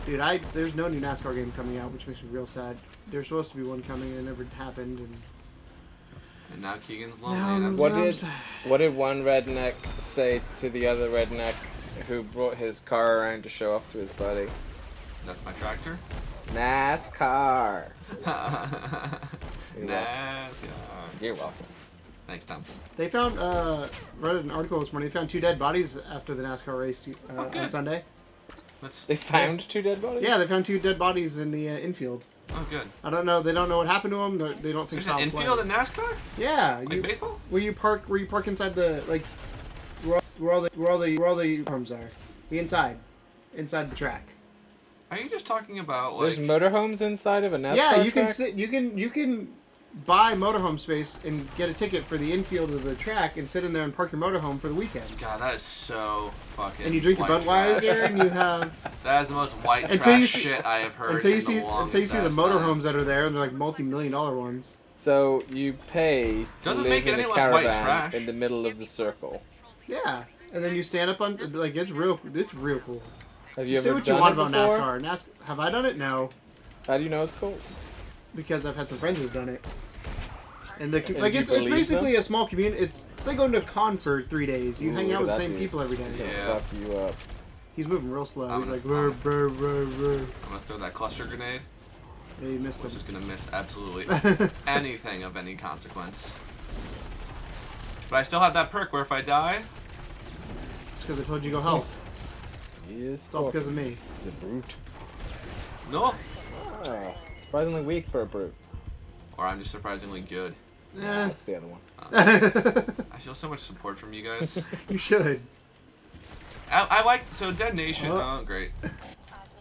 Dude, there's no new NASCAR game coming out, which makes me real sad. There's supposed to be one coming and it never happened. and now Keegan's lonely. No, and What I'm did sad. what did one redneck say to the other redneck who brought his car around to show off to his buddy? that's my tractor. NASCAR. NASCAR. You're welcome. Thanks, Tom. They found read an article this morning. They found 2 dead bodies after the NASCAR race on good. Sunday. Let's. They found 2 dead bodies? Yeah, they found 2 dead bodies in the infield. Oh, good. I don't know. They don't know what happened to them. They don't think There's an foul infield play. in NASCAR? Yeah, Like baseball? where you park inside the where all the homes are. The inside the track. Are you just talking about like? There's motorhomes inside of a NASCAR Yeah, you can track? sit. You can buy motorhome space and get a ticket for the infield of the track and sit in there and park your motorhome for the weekend. God, that is so fucking. And you drink your white Budweiser trash. and you have That is the most white Until trash you see- shit I have heard until you in see the longest the ass motorhomes time. that are there and they're like multi-million-dollar ones. So you pay to Doesn't live make it in any a less white caravan trash. in the middle of the circle. Yeah, and then you stand up on like it's real cool. Have you Say ever what you done want it about before? NASCAR. Have I done it? No, How do you know it's cool? because I've had some friends who've done it. And the And like you it's believe basically them? a small community. It's like going to a con for 3 days. You Ooh, hang out look with the at that same dude. people every day. He's gonna Yeah. fuck you up. He's moving real slow. I'm He's like, gonna- "Rrr, rrr, rrr, rrr." I'm gonna throw that cluster grenade, Yeah, you missed which him. is gonna miss absolutely anything of any consequence. But I still have that perk where if I die, It's because I told you go health. He is It's all because of me. He's a brute. no, Oh, surprisingly weak for a brute. or I'm just surprisingly good. Eh, That's the other one. I feel so much support from you guys. you should. I like so Dead Nation. Oh. Oh, great. Plasma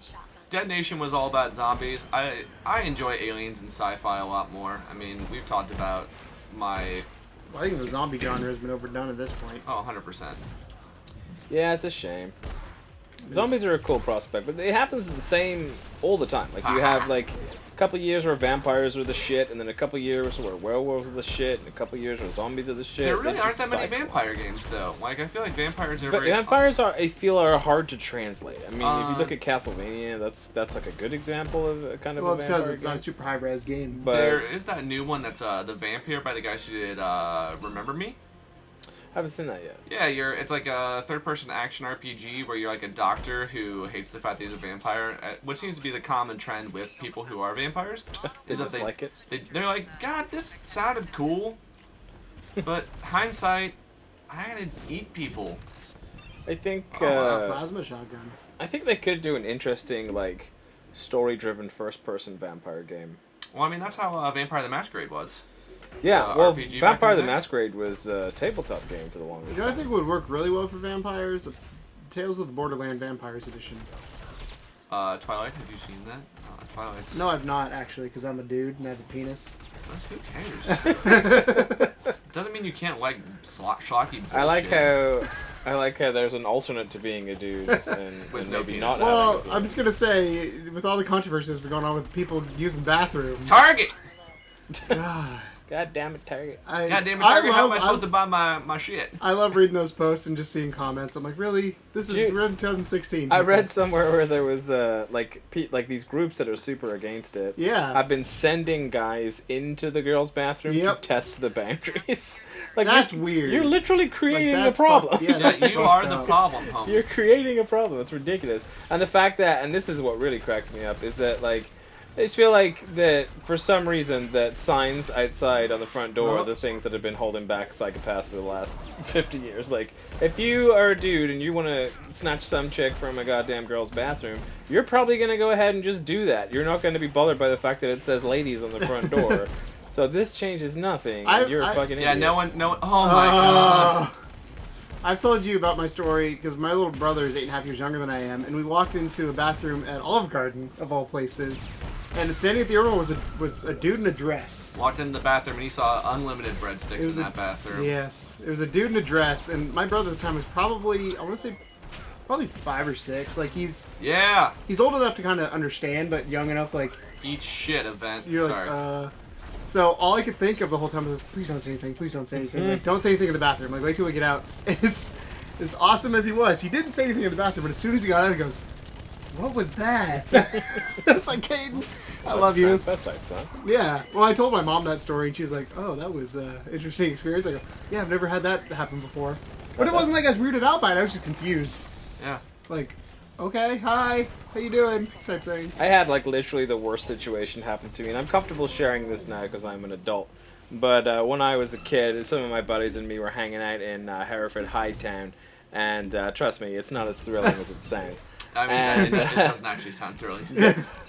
shotgun. Dead Nation was all about zombies. I enjoy aliens and sci-fi a lot more. I mean, we've talked about my Well, I think the zombie genre has been overdone at this point. oh 100%. Yeah, it's a shame. Zombies are a cool prospect, but it happens the same all the time. Like you have like a couple years where vampires are the shit, and then a couple years where werewolves are the shit, and a couple years where zombies are the shit. There really They aren't just that many cycle. vampire games though. Like I feel like vampires are But very. vampires are, I feel, are hard to translate. I mean, if you look Uh, at Castlevania, that's like a good example of a kind of Well, a it's vampire because it's game. not a super high-res game. But There is that new one that's the Vampire by the guys who did Remember Me. I haven't seen that yet. Yeah, it's like a third-person action RPG where you're like a doctor who hates the fact that he's a vampire, which seems to be the common trend with people who are vampires. Is that They like it. they're like, God, this sounded cool, but hindsight, I gotta eat people. I think Plasma shotgun. I think they could do an interesting like story-driven first-person vampire game. Well, I mean that's how Vampire the Masquerade was. Yeah, well, RPG back Vampire in the the day? Masquerade was a tabletop game for the longest You know what I time. think would work really well for vampires? Tales of the Borderland Vampires Edition. Twilight, have you seen that? Twilight's. No, I've not, actually, because I'm a dude and I have a penis. Who cares? Doesn't mean you can't like schlocky bullshit. I like how there's an alternate to being a dude and, With and no maybe penis. not. Well, having a I'm penis. just going to say, with all the controversies that's been going on with people using bathrooms... Target! God, God damn it, Target. God damn it, Target, how am I supposed to buy my shit? I love reading those posts and just seeing comments. I'm like, really? This is Dude, we're in 2016. I people. read somewhere where there was like these groups that are super against it. Yeah. I've been sending guys into the girls' bathroom Yep. to test the boundaries. Like That's you're, weird. You're literally creating a that's problem. fucked- yeah, Yeah, that's you are fucked the up. problem, homie. You're creating a problem. It's ridiculous. And the fact that, and this is what really cracks me up, is that like I just feel like that for some reason that signs outside on the front door are the things that have been holding back psychopaths for the last 50 years. Like, if you are a dude and you want to snatch some chick from a goddamn girl's bathroom, you're probably going to go ahead and just do that. You're not going to be bothered by the fact that it says ladies on the front door. So this changes nothing. And you're a fucking Yeah, idiot. no one. Oh my god. I've told you about my story because my little brother is 8.5 years younger than I am, and we walked into a bathroom at Olive Garden, of all places, and standing at the urinal was a dude in a dress. Walked into the bathroom and he saw unlimited breadsticks in that bathroom. Yes, it was a dude in a dress, and my brother at the time was probably, I want to say, probably 5 or 6. Like he's Yeah. old enough to kind of understand, but young enough like Eat shit event. you're Sorry. like. So all I could think of the whole time was, please don't say anything, please don't say anything. Like, don't say anything in the bathroom. Like, wait till we get out. As awesome as he was, he didn't say anything in the bathroom, but as soon as he got out, he goes, what was that? It's like, Caden, I love you. Transvestites, huh? Yeah. Well, I told my mom that story, and she was like, oh, that was an interesting experience. I go, yeah, I've never had that happen before. But it wasn't like I was weirded out by it. I was just confused. Yeah. Like, okay, hi, how you doing? Type thing. I had like literally the worst situation happen to me, and I'm comfortable sharing this now because I'm an adult. But when I was a kid, some of my buddies and me were hanging out in Hereford Hightown, and trust me, it's not as thrilling as it sounds. I mean, it doesn't actually sound thrilling.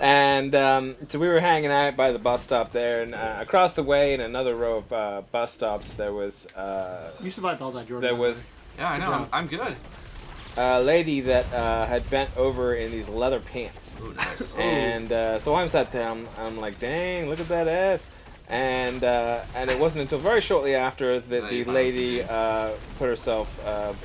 And so we were hanging out by the bus stop there, and across the way in another row of bus stops, there was You survived all that, Jordan. there by the was way. Yeah, I know. job. I'm good. a lady that had bent over in these leather pants. Ooh, nice. And so I'm sat there, I'm like, dang, look at that ass. And it wasn't until very shortly after that Now the you finally see lady it. put herself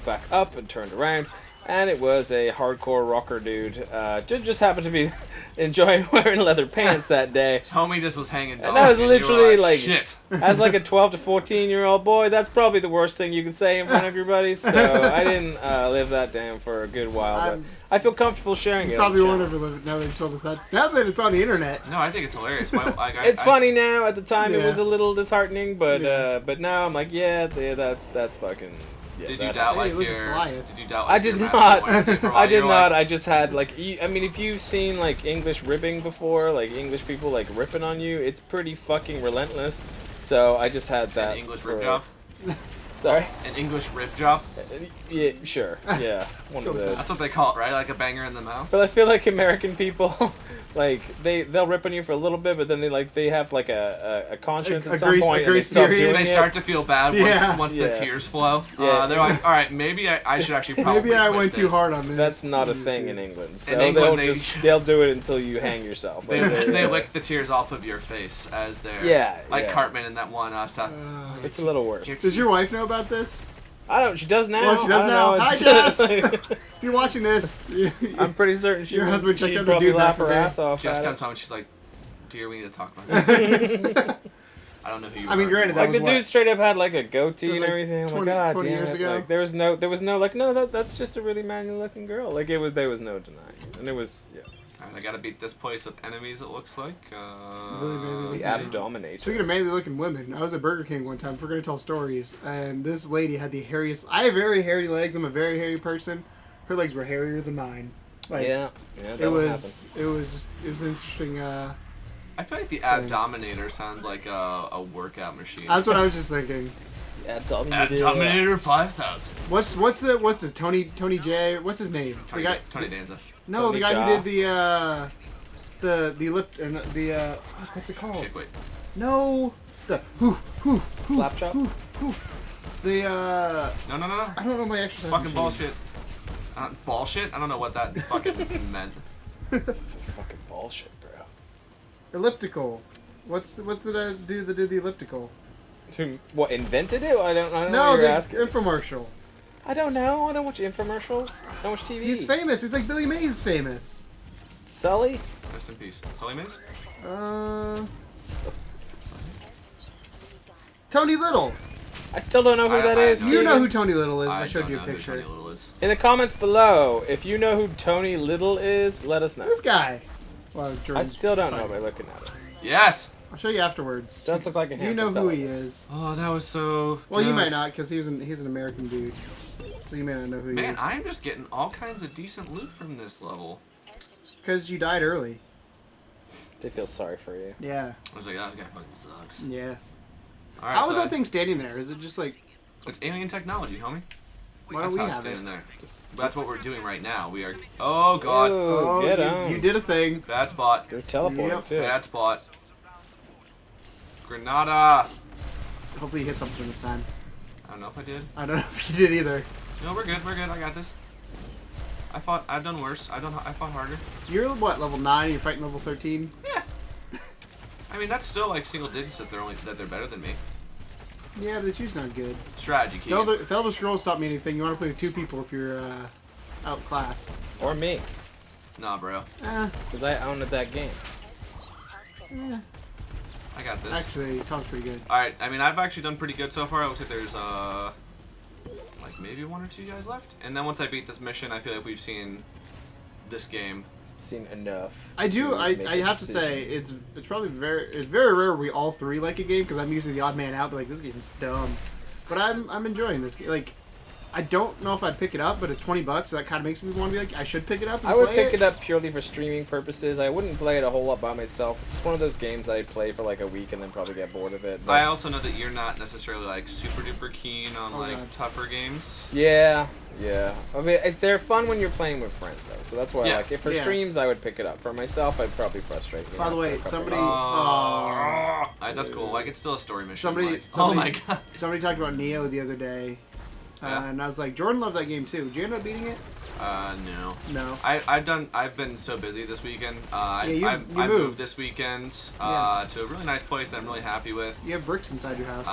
back up and turned around, and it was a hardcore rocker dude. Just happened to be enjoying wearing leather pants that day. Homie just was hanging dog. And that was you were literally like, shit. as like a 12 to 14-year-old boy, that's probably the worst thing you can say in front of your buddies. So I didn't live that down for a good while, but I feel comfortable sharing You it. probably on the won't channel. ever live it now that you told us that. Now that it's on the internet. No, I think it's hilarious. Like, It's funny now. At the time, it Yeah. was a little disheartening, but Yeah. but now I'm like, yeah, that's fucking. Yeah, Did that you doubt Hey, like look, it's your? Goliath. Did you doubt? I Like, did your not. master point for a while? I did You were not. like, I just had like. I mean, if you've seen like English ribbing before, like English people like ripping on you, it's pretty fucking relentless. So I just had that. An English for- rip job. Sorry. An English rip job. Yeah, sure. Yeah, one of those. That's what they call it, right? Like a banger in the mouth. But I feel like American people, like they'll rip on you for a little bit, but then they have like a conscience A at some grace- point, a and they grace stop period. doing They it. start to feel bad Yeah. once Yeah. the tears flow. Yeah. They're like, all right, maybe I should actually probably. Maybe I quit went too this." hard on this. That's not a thing in England. So England, they'll do it until you hang yourself. They, Like, they lick the tears off of your face as they're Yeah, like yeah. Cartman in that one South. It's a little worse. Does your wife know about this? I don't. She does now. Well, she does I don't now. know, Hi, it's- Jess. If you're watching this, I'm pretty certain Your husband checked she'd out the probably dude laugh back her in the ass off. Jess at comes it. home and she's like, "Dear, we need to talk about this." I don't know who you are. I mean, granted, that Like was the what? dude straight up had like a goatee It was and like everything. I'm 20 like, God 20 damn years it. ago? Like there was no like no that's just a really manly looking girl. Like there was no denying it. And it was Alright, I gotta beat this place of enemies. It looks like. Really, really, the really. Abdominator. Speaking of manly looking women, I was at Burger King one time. If we're gonna tell stories, and this lady had the hairiest. I have very hairy legs. I'm a very hairy person. Her legs were hairier than mine. Like, yeah, it that would was. It was just. It was interesting. I feel like the Abdominator sounds like a workout machine. That's what I was just thinking. happen. Abdominator 5000. What's his Tony J? What's his name? Tony, the guy. Tony Danza. No, Tony the guy Jaa. who did the lip the what's it called? Shake weight. No, the Slap chop? The No. I don't know my exercise. Fucking machine. bullshit. Bullshit? I don't know what that fucking meant. It's fucking bullshit, bro. Elliptical. What's the dude that did the elliptical? What, invented it? I don't know No, what the you're asking. infomercial. I don't know. I don't watch infomercials. I don't watch TV. He's famous. He's like Billy Mays famous. Sully? Rest in peace. Sully Mays? Tony Little. I still don't know who that I is. know. You know either. who Tony Little is. I I showed don't you a know who picture. Tony Little is. In the comments below, if you know who Tony Little is, let us know. This guy. Well, I Jordan's still don't know fine. by looking at it. Yes! I'll show you afterwards. Does look like a You handsome know who fella. he is. Oh, that was so. Well, you good. might not, because he's an American dude. So you may not know who he Man, is. I'm just getting all kinds of decent loot from this level. Because you died early. They feel sorry for you. Yeah. I was like, oh, this guy fucking sucks. Yeah. Alright, How is so that thing standing there? Is it just like... It's alien technology, homie. Why don't That's we how it's have it? standing there. That's what we're doing right now. We are. Oh god. Oh, get you, on. you did a thing. Bad spot. They're teleporting Yep. too. Bad spot. Granada. Hopefully you hit something this time. I don't know if I did. I don't know if you did either. No, we're good. We're good. I got this. I've done worse. I fought harder. You're what, level 9? You're fighting level 13? Yeah. I mean, that's still like single digits that they're better than me. Yeah, but it's usually not good. Strategy key. If Elder Scrolls taught me anything, you want to play with 2 people if you're outclassed. Or me, Nah, bro. because I owned that game. I got this. Actually, Tom's pretty good. Alright, I mean, I've actually done pretty good so far. It looks like there's, like maybe 1 or 2 guys left. And then once I beat this mission, I feel like we've seen this game. Seen enough. I do. to I make a have to decision. say it's probably very rare we all 3 like a game because I'm usually the odd man out. But like this game's dumb. But I'm enjoying this game. Like I don't know if I'd pick it up, but it's $20, so that kind of makes me want to be like I should pick it up. And I would play pick it up purely for streaming purposes. I wouldn't play it a whole lot by myself. It's one of those games that I play for like a week and then probably get bored of it. But I also know that you're not necessarily like super duper keen on Oh, like God. tougher games. yeah. I mean, they're fun when you're playing with friends though, so that's why Yeah. I like it. For Yeah. streams, I would pick it up. For myself, I'd probably frustrate me. By the after way, a couple somebody- games. Alright, that's cool. Like it's still a story mission. Somebody- but, oh my somebody- god. Somebody talked about Neo the other day, Yeah. and I was like, Jordan loved that game too. Did you end up beating it? No. No. I've been so busy this weekend. I you moved moved. this weekend Yeah. to a really nice place that I'm really happy with. You have bricks inside your house.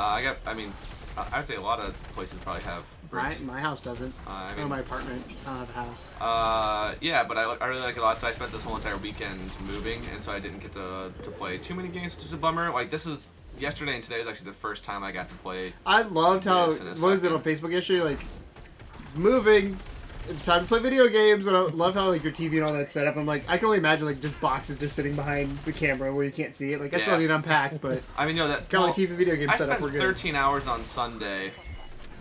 I'd say a lot of places probably have bricks. My house doesn't. I Or mean, my apartment. I don't have a house. yeah, but I really like it a lot. So I spent this whole entire weekend moving, and so I didn't get to play too many games, which is a bummer. Like this is yesterday and today was actually the first time I got to play. I loved how Yes, in a what was it second. on Facebook yesterday? Like moving, time to play video games, and I love how like your TV and all that set up. I'm like, I can only imagine like just boxes just sitting behind the camera where you can't see it. Like I still Yeah. need to unpack, but I mean, that got my well, TV video game I set up. spent We're good. 13 hours on Sunday,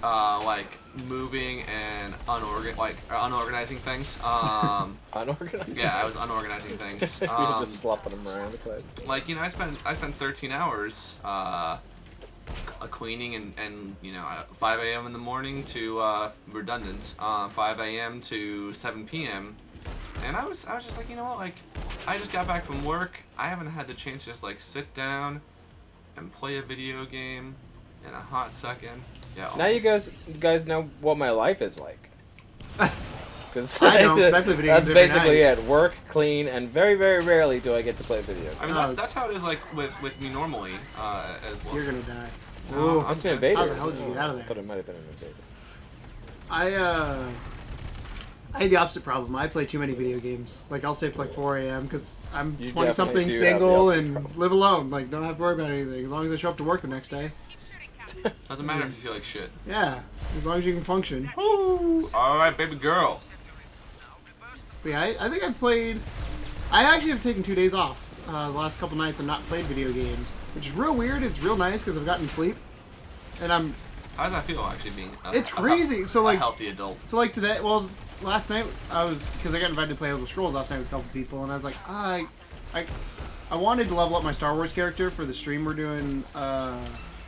like moving and unorganizing things. Unorganized. Yeah, I was unorganizing things. you were just slopping them around the place. Like I spent 13 hours cleaning and 5 a.m. in the morning to redundant 5 a.m. to 7 p.m. And I was just like, you know what, like I just got back from work. I haven't had the chance to just like sit down and play a video game in a hot second. Yeah. Now you guys know what my life is like. Because I don't, 'cause I play video that's games every basically night. it. Work, clean, and very, very rarely do I get to play video games. I mean, that's how it is like with me normally as well. You're gonna die. No, Ooh. I'm It's an good. invader. How the hell did you get out of there? I thought it might have been an invader. I had the opposite problem. I play too many video games. Like, I'll stay up to like 4 a.m. because I'm You 20-something, definitely do have single, the and live alone. Like, don't have to worry about anything. As long as I show up to work the next day. Doesn't matter if you feel like shit. Yeah, as long as you can function. Woo! Alright, baby girl. But yeah, I think I've played... I actually have taken 2 days off. The last couple nights I've not played video games. Which is real weird. It's real nice because I've gotten sleep. And I'm... How does that feel, actually, being It's crazy. So, like... a healthy adult? So, like, today... Well, last night I was... Because I got invited to play Elder Scrolls last night with a couple people. And I was like, I wanted to level up my Star Wars character for the stream we're doing...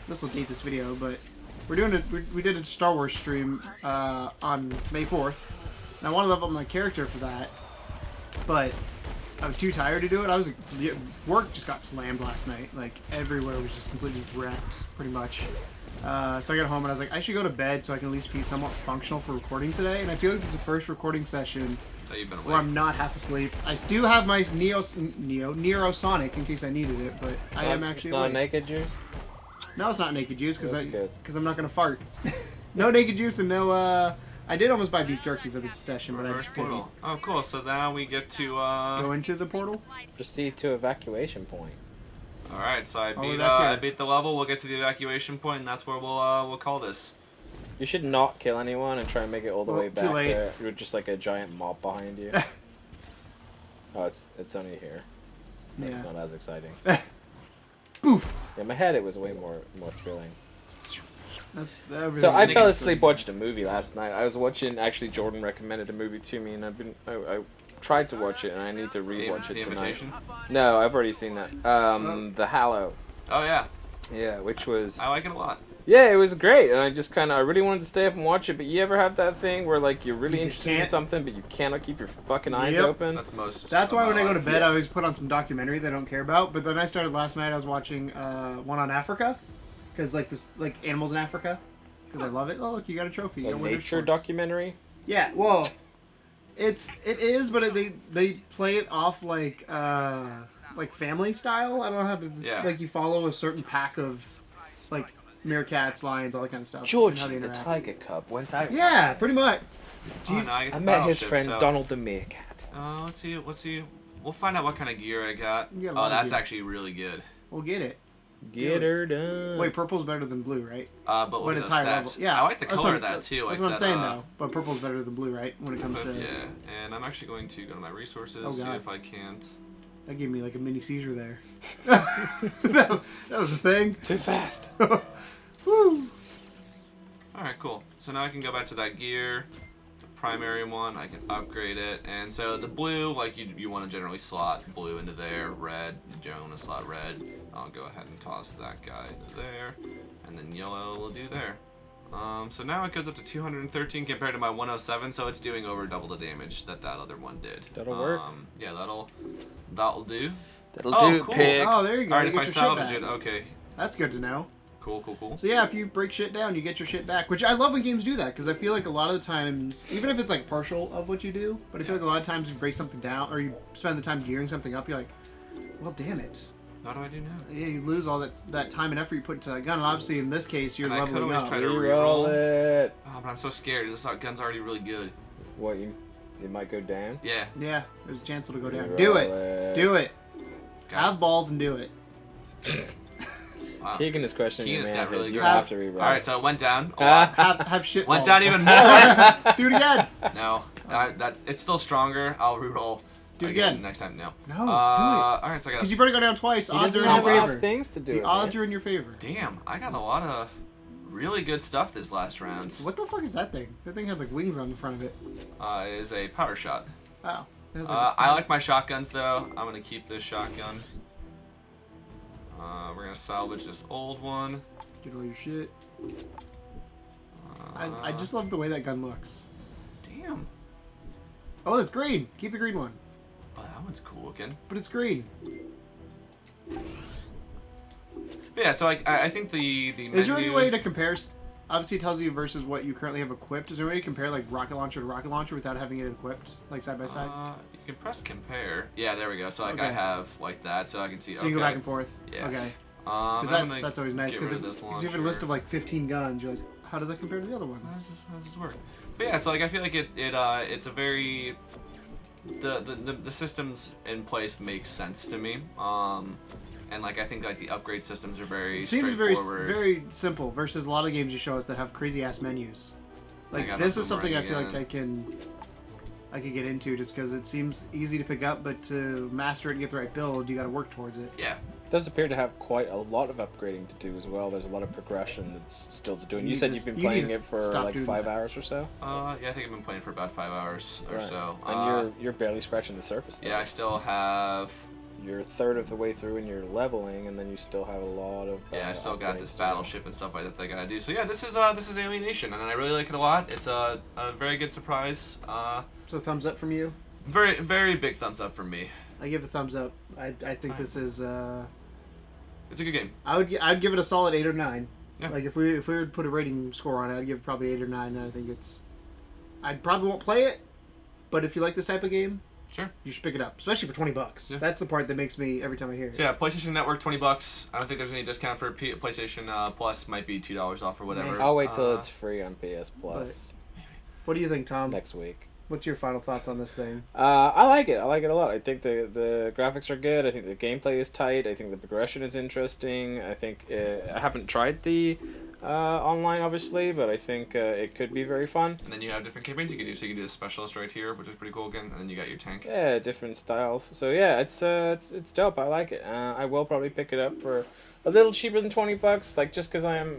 This will date this video, but... We did a Star Wars stream on May 4th. And I want to level up my character for that. But... I was too tired to do it. Work just got slammed last night. Like, everywhere was just completely wrecked, pretty much. So I got home and I was like, I should go to bed so I can at least be somewhat functional for recording today. And I feel like this is the first recording session That you've been awake. where I'm not half asleep. I do have my Neurosonic in case I needed it, but I am actually It's not awake. naked juice? No, it's not naked juice That's good. because I'm not gonna fart. No naked juice and no. I did almost buy beef jerky for this session, but I Reverse just didn't. portal. Oh, cool. So now we get to, Go into the portal. Proceed to evacuation point. Alright, so I we're beat, back here. I beat the level. We'll get to the evacuation point, and that's where we'll call this. You should not kill anyone and try and make it all the Well, way too back late. there with just like a giant mob behind you. Oh, it's only here. That's Yeah. not as exciting. Boof. In my head, it was way more thrilling. That was So I Sneaking fell through. asleep watching a movie last night. I was watching. Actually, Jordan recommended a movie to me, and I tried to watch it, and I need to rewatch The it tonight. Invitation? No, I've already seen that. The Hallow. Oh, yeah. Yeah, which was. I like it a lot. Yeah, it was great, and I really wanted to stay up and watch it. But you ever have that thing where like you're really You just interested in can't. something, but you cannot keep your fucking eyes Yep. open? That's most. That's why of when my I go to life. bed, I always put on some documentary that I don't care about. But then I started last night. I was watching one on Africa, because like animals in Africa, because I love it. Oh look, you got a trophy. You A got winter nature sports. documentary. Yeah, well, it is, but they play it off like family style. I don't know how to Yeah. like you follow a certain pack of like meerkats, lions, all that kind of stuff. and George, how they the interact. tiger cub, went out. Yeah, pretty much. Oh, now I get I the met his battleship, friend so- Donald the meerkat. Let's see. We'll find out what kind of gear I got. You got a Oh, lot of that's gear. actually really good. We'll get it. Get her done. Wait, purple's better than blue, right? But But look it's at those higher stats. level. Yeah, I like the that's color what- of that too. That's Like what I'm that, saying though. But purple's better than blue, right? When it comes to Yeah, and I'm actually going to go to my resources, Oh, see God. if I can't. that gave me like a mini seizure there. that was a thing. Too fast. Woo. Alright, cool. So now I can go back to that gear, the primary one, I can upgrade it. And so the blue, like you want to generally slot blue into there, red, you don't want to slot red. I'll go ahead and toss that guy into there, and then yellow will do there. So now it goes up to 213 compared to my 107, so it's doing over double the damage that other one did. That'll work. Yeah, that'll do. That'll Oh, do, cool. pig. Oh, there you go. Alright, You if I get your shit salvage back. it, okay. That's good to know. Cool. So yeah, if you break shit down, you get your shit back. Which I love when games do that, because I feel like a lot of the times, even if it's like partial of what you do, but I feel like a lot of times you break something down, or you spend the time gearing something up, you're like, well, damn it. What do I do now? Yeah, you lose all that time and effort you put into that gun. And obviously, in this case, you're And I could leveling always up. try to Reroll it. Oh, but I'm so scared. This gun's already really good. What, it might go down? Yeah. Yeah, there's a chance it'll go down. Reroll Do it. Do it. Got Have balls and do it. Wow. Keegan is questioning Keegan's your got manhood. really You good have to reroll. Alright, so it went down a lot. Have shit Went balls. down even more. Do it again. No. It's still stronger. I'll reroll. Do it again. Next time, no. No, do it. Alright, so I got. Because you've already gone down twice. He Odds are doesn't in have your enough favor. things to do The it, odds man. are in your favor. Damn, I got a lot of really good stuff this last round. What the fuck is that thing? That thing had like wings on the front of it. Is a power shot. Oh. It has, like, I like my shotguns though. I'm gonna keep this shotgun. We're gonna salvage this old one. Get all your shit. I just love the way that gun looks. Damn. Oh, it's green. Keep the green one. Oh, that one's cool looking. But it's green. But yeah, so I think the menu... Is there any way to compare? Obviously, it tells you versus what you currently have equipped. Is there any way to compare like rocket launcher to rocket launcher without having it equipped, like side by side? You can press compare. Yeah, there we go. So like Okay. I have like that, so I can see. So you go back and forth. Yeah. Okay. I'm Because gonna that's always nice. get Because rid if of this you have a launcher. list of like 15 guns, you're like, How does that compare to the other ones? How does this work? But yeah, so like I feel like it's a very the systems in place make sense to me. And like I think like the upgrade systems are very It seems very straightforward. very simple versus a lot of games you show us that have crazy ass menus. Like got this that is something I feel boomerang like I could get into just because it seems easy to pick up, but to master it and get the right build, you got to work towards it. Yeah. It does appear to have quite a lot of upgrading to do as well. There's a lot of progression that's still to do. And you said you've been playing it for like 5 hours or so? Yeah, I think I've been playing for about 5 hours or Right. so. And you're barely scratching the surface. Though. Yeah, I still have. You're a third of the way through and you're leveling, and then you still have a lot of. Yeah, I still got upgrades this to do. battleship and stuff like that I gotta do. So yeah, this is Alienation, and I really like it a lot. It's a very good surprise. So thumbs up from you. Very very big thumbs up from me. I give a thumbs up. I think this is. It's a good game. I'd give it a solid 8 or 9. Yeah. Like if we were to put a rating score on it, I'd give it probably 8 or 9. And I think I probably won't play it, but if you like this type of game, Sure. you should pick it up, especially for $20. Yeah. That's the part that makes me every time I hear it. So yeah, PlayStation Network $20. I don't think there's any discount for PlayStation Plus. Might be $2 off or whatever. I'll wait till it's free on PS Plus What do you think, Tom? next week. What's your final thoughts on this thing? I like it. I like it a lot. I think the graphics are good. I think the gameplay is tight. I think the progression is interesting. I think I haven't tried the online, obviously, but I think it could be very fun. And then you have different campaigns you can do. So you can do the specialist right here, which is pretty cool again. And then you got your tank. Yeah, different styles. So yeah, it's dope. I like it. I will probably pick it up for a little cheaper than $20, like just because I am,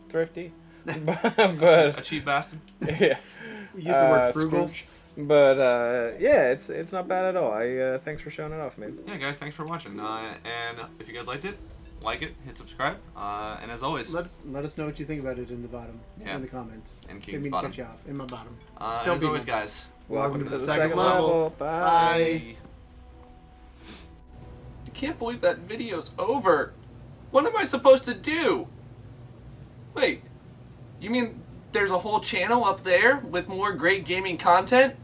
thrifty. but A cheap bastard. yeah. Use the word frugal. Scrooge. But yeah, it's not bad at all. Thanks for showing it off, man. Yeah, guys, thanks for watching. And if you guys liked it, like it, hit subscribe. And as always, Let us know what you think about it in the bottom, Yeah. in the comments. In Didn't King's mean to bottom. cut you off. In my bottom. And Don't as be always, mean. guys, Welcome to the second level. Bye. I can't believe that video's over. What am I supposed to do? Wait, you mean there's a whole channel up there with more great gaming content?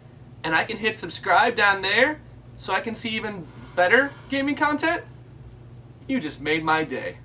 And I can hit subscribe down there so I can see even better gaming content? You just made my day.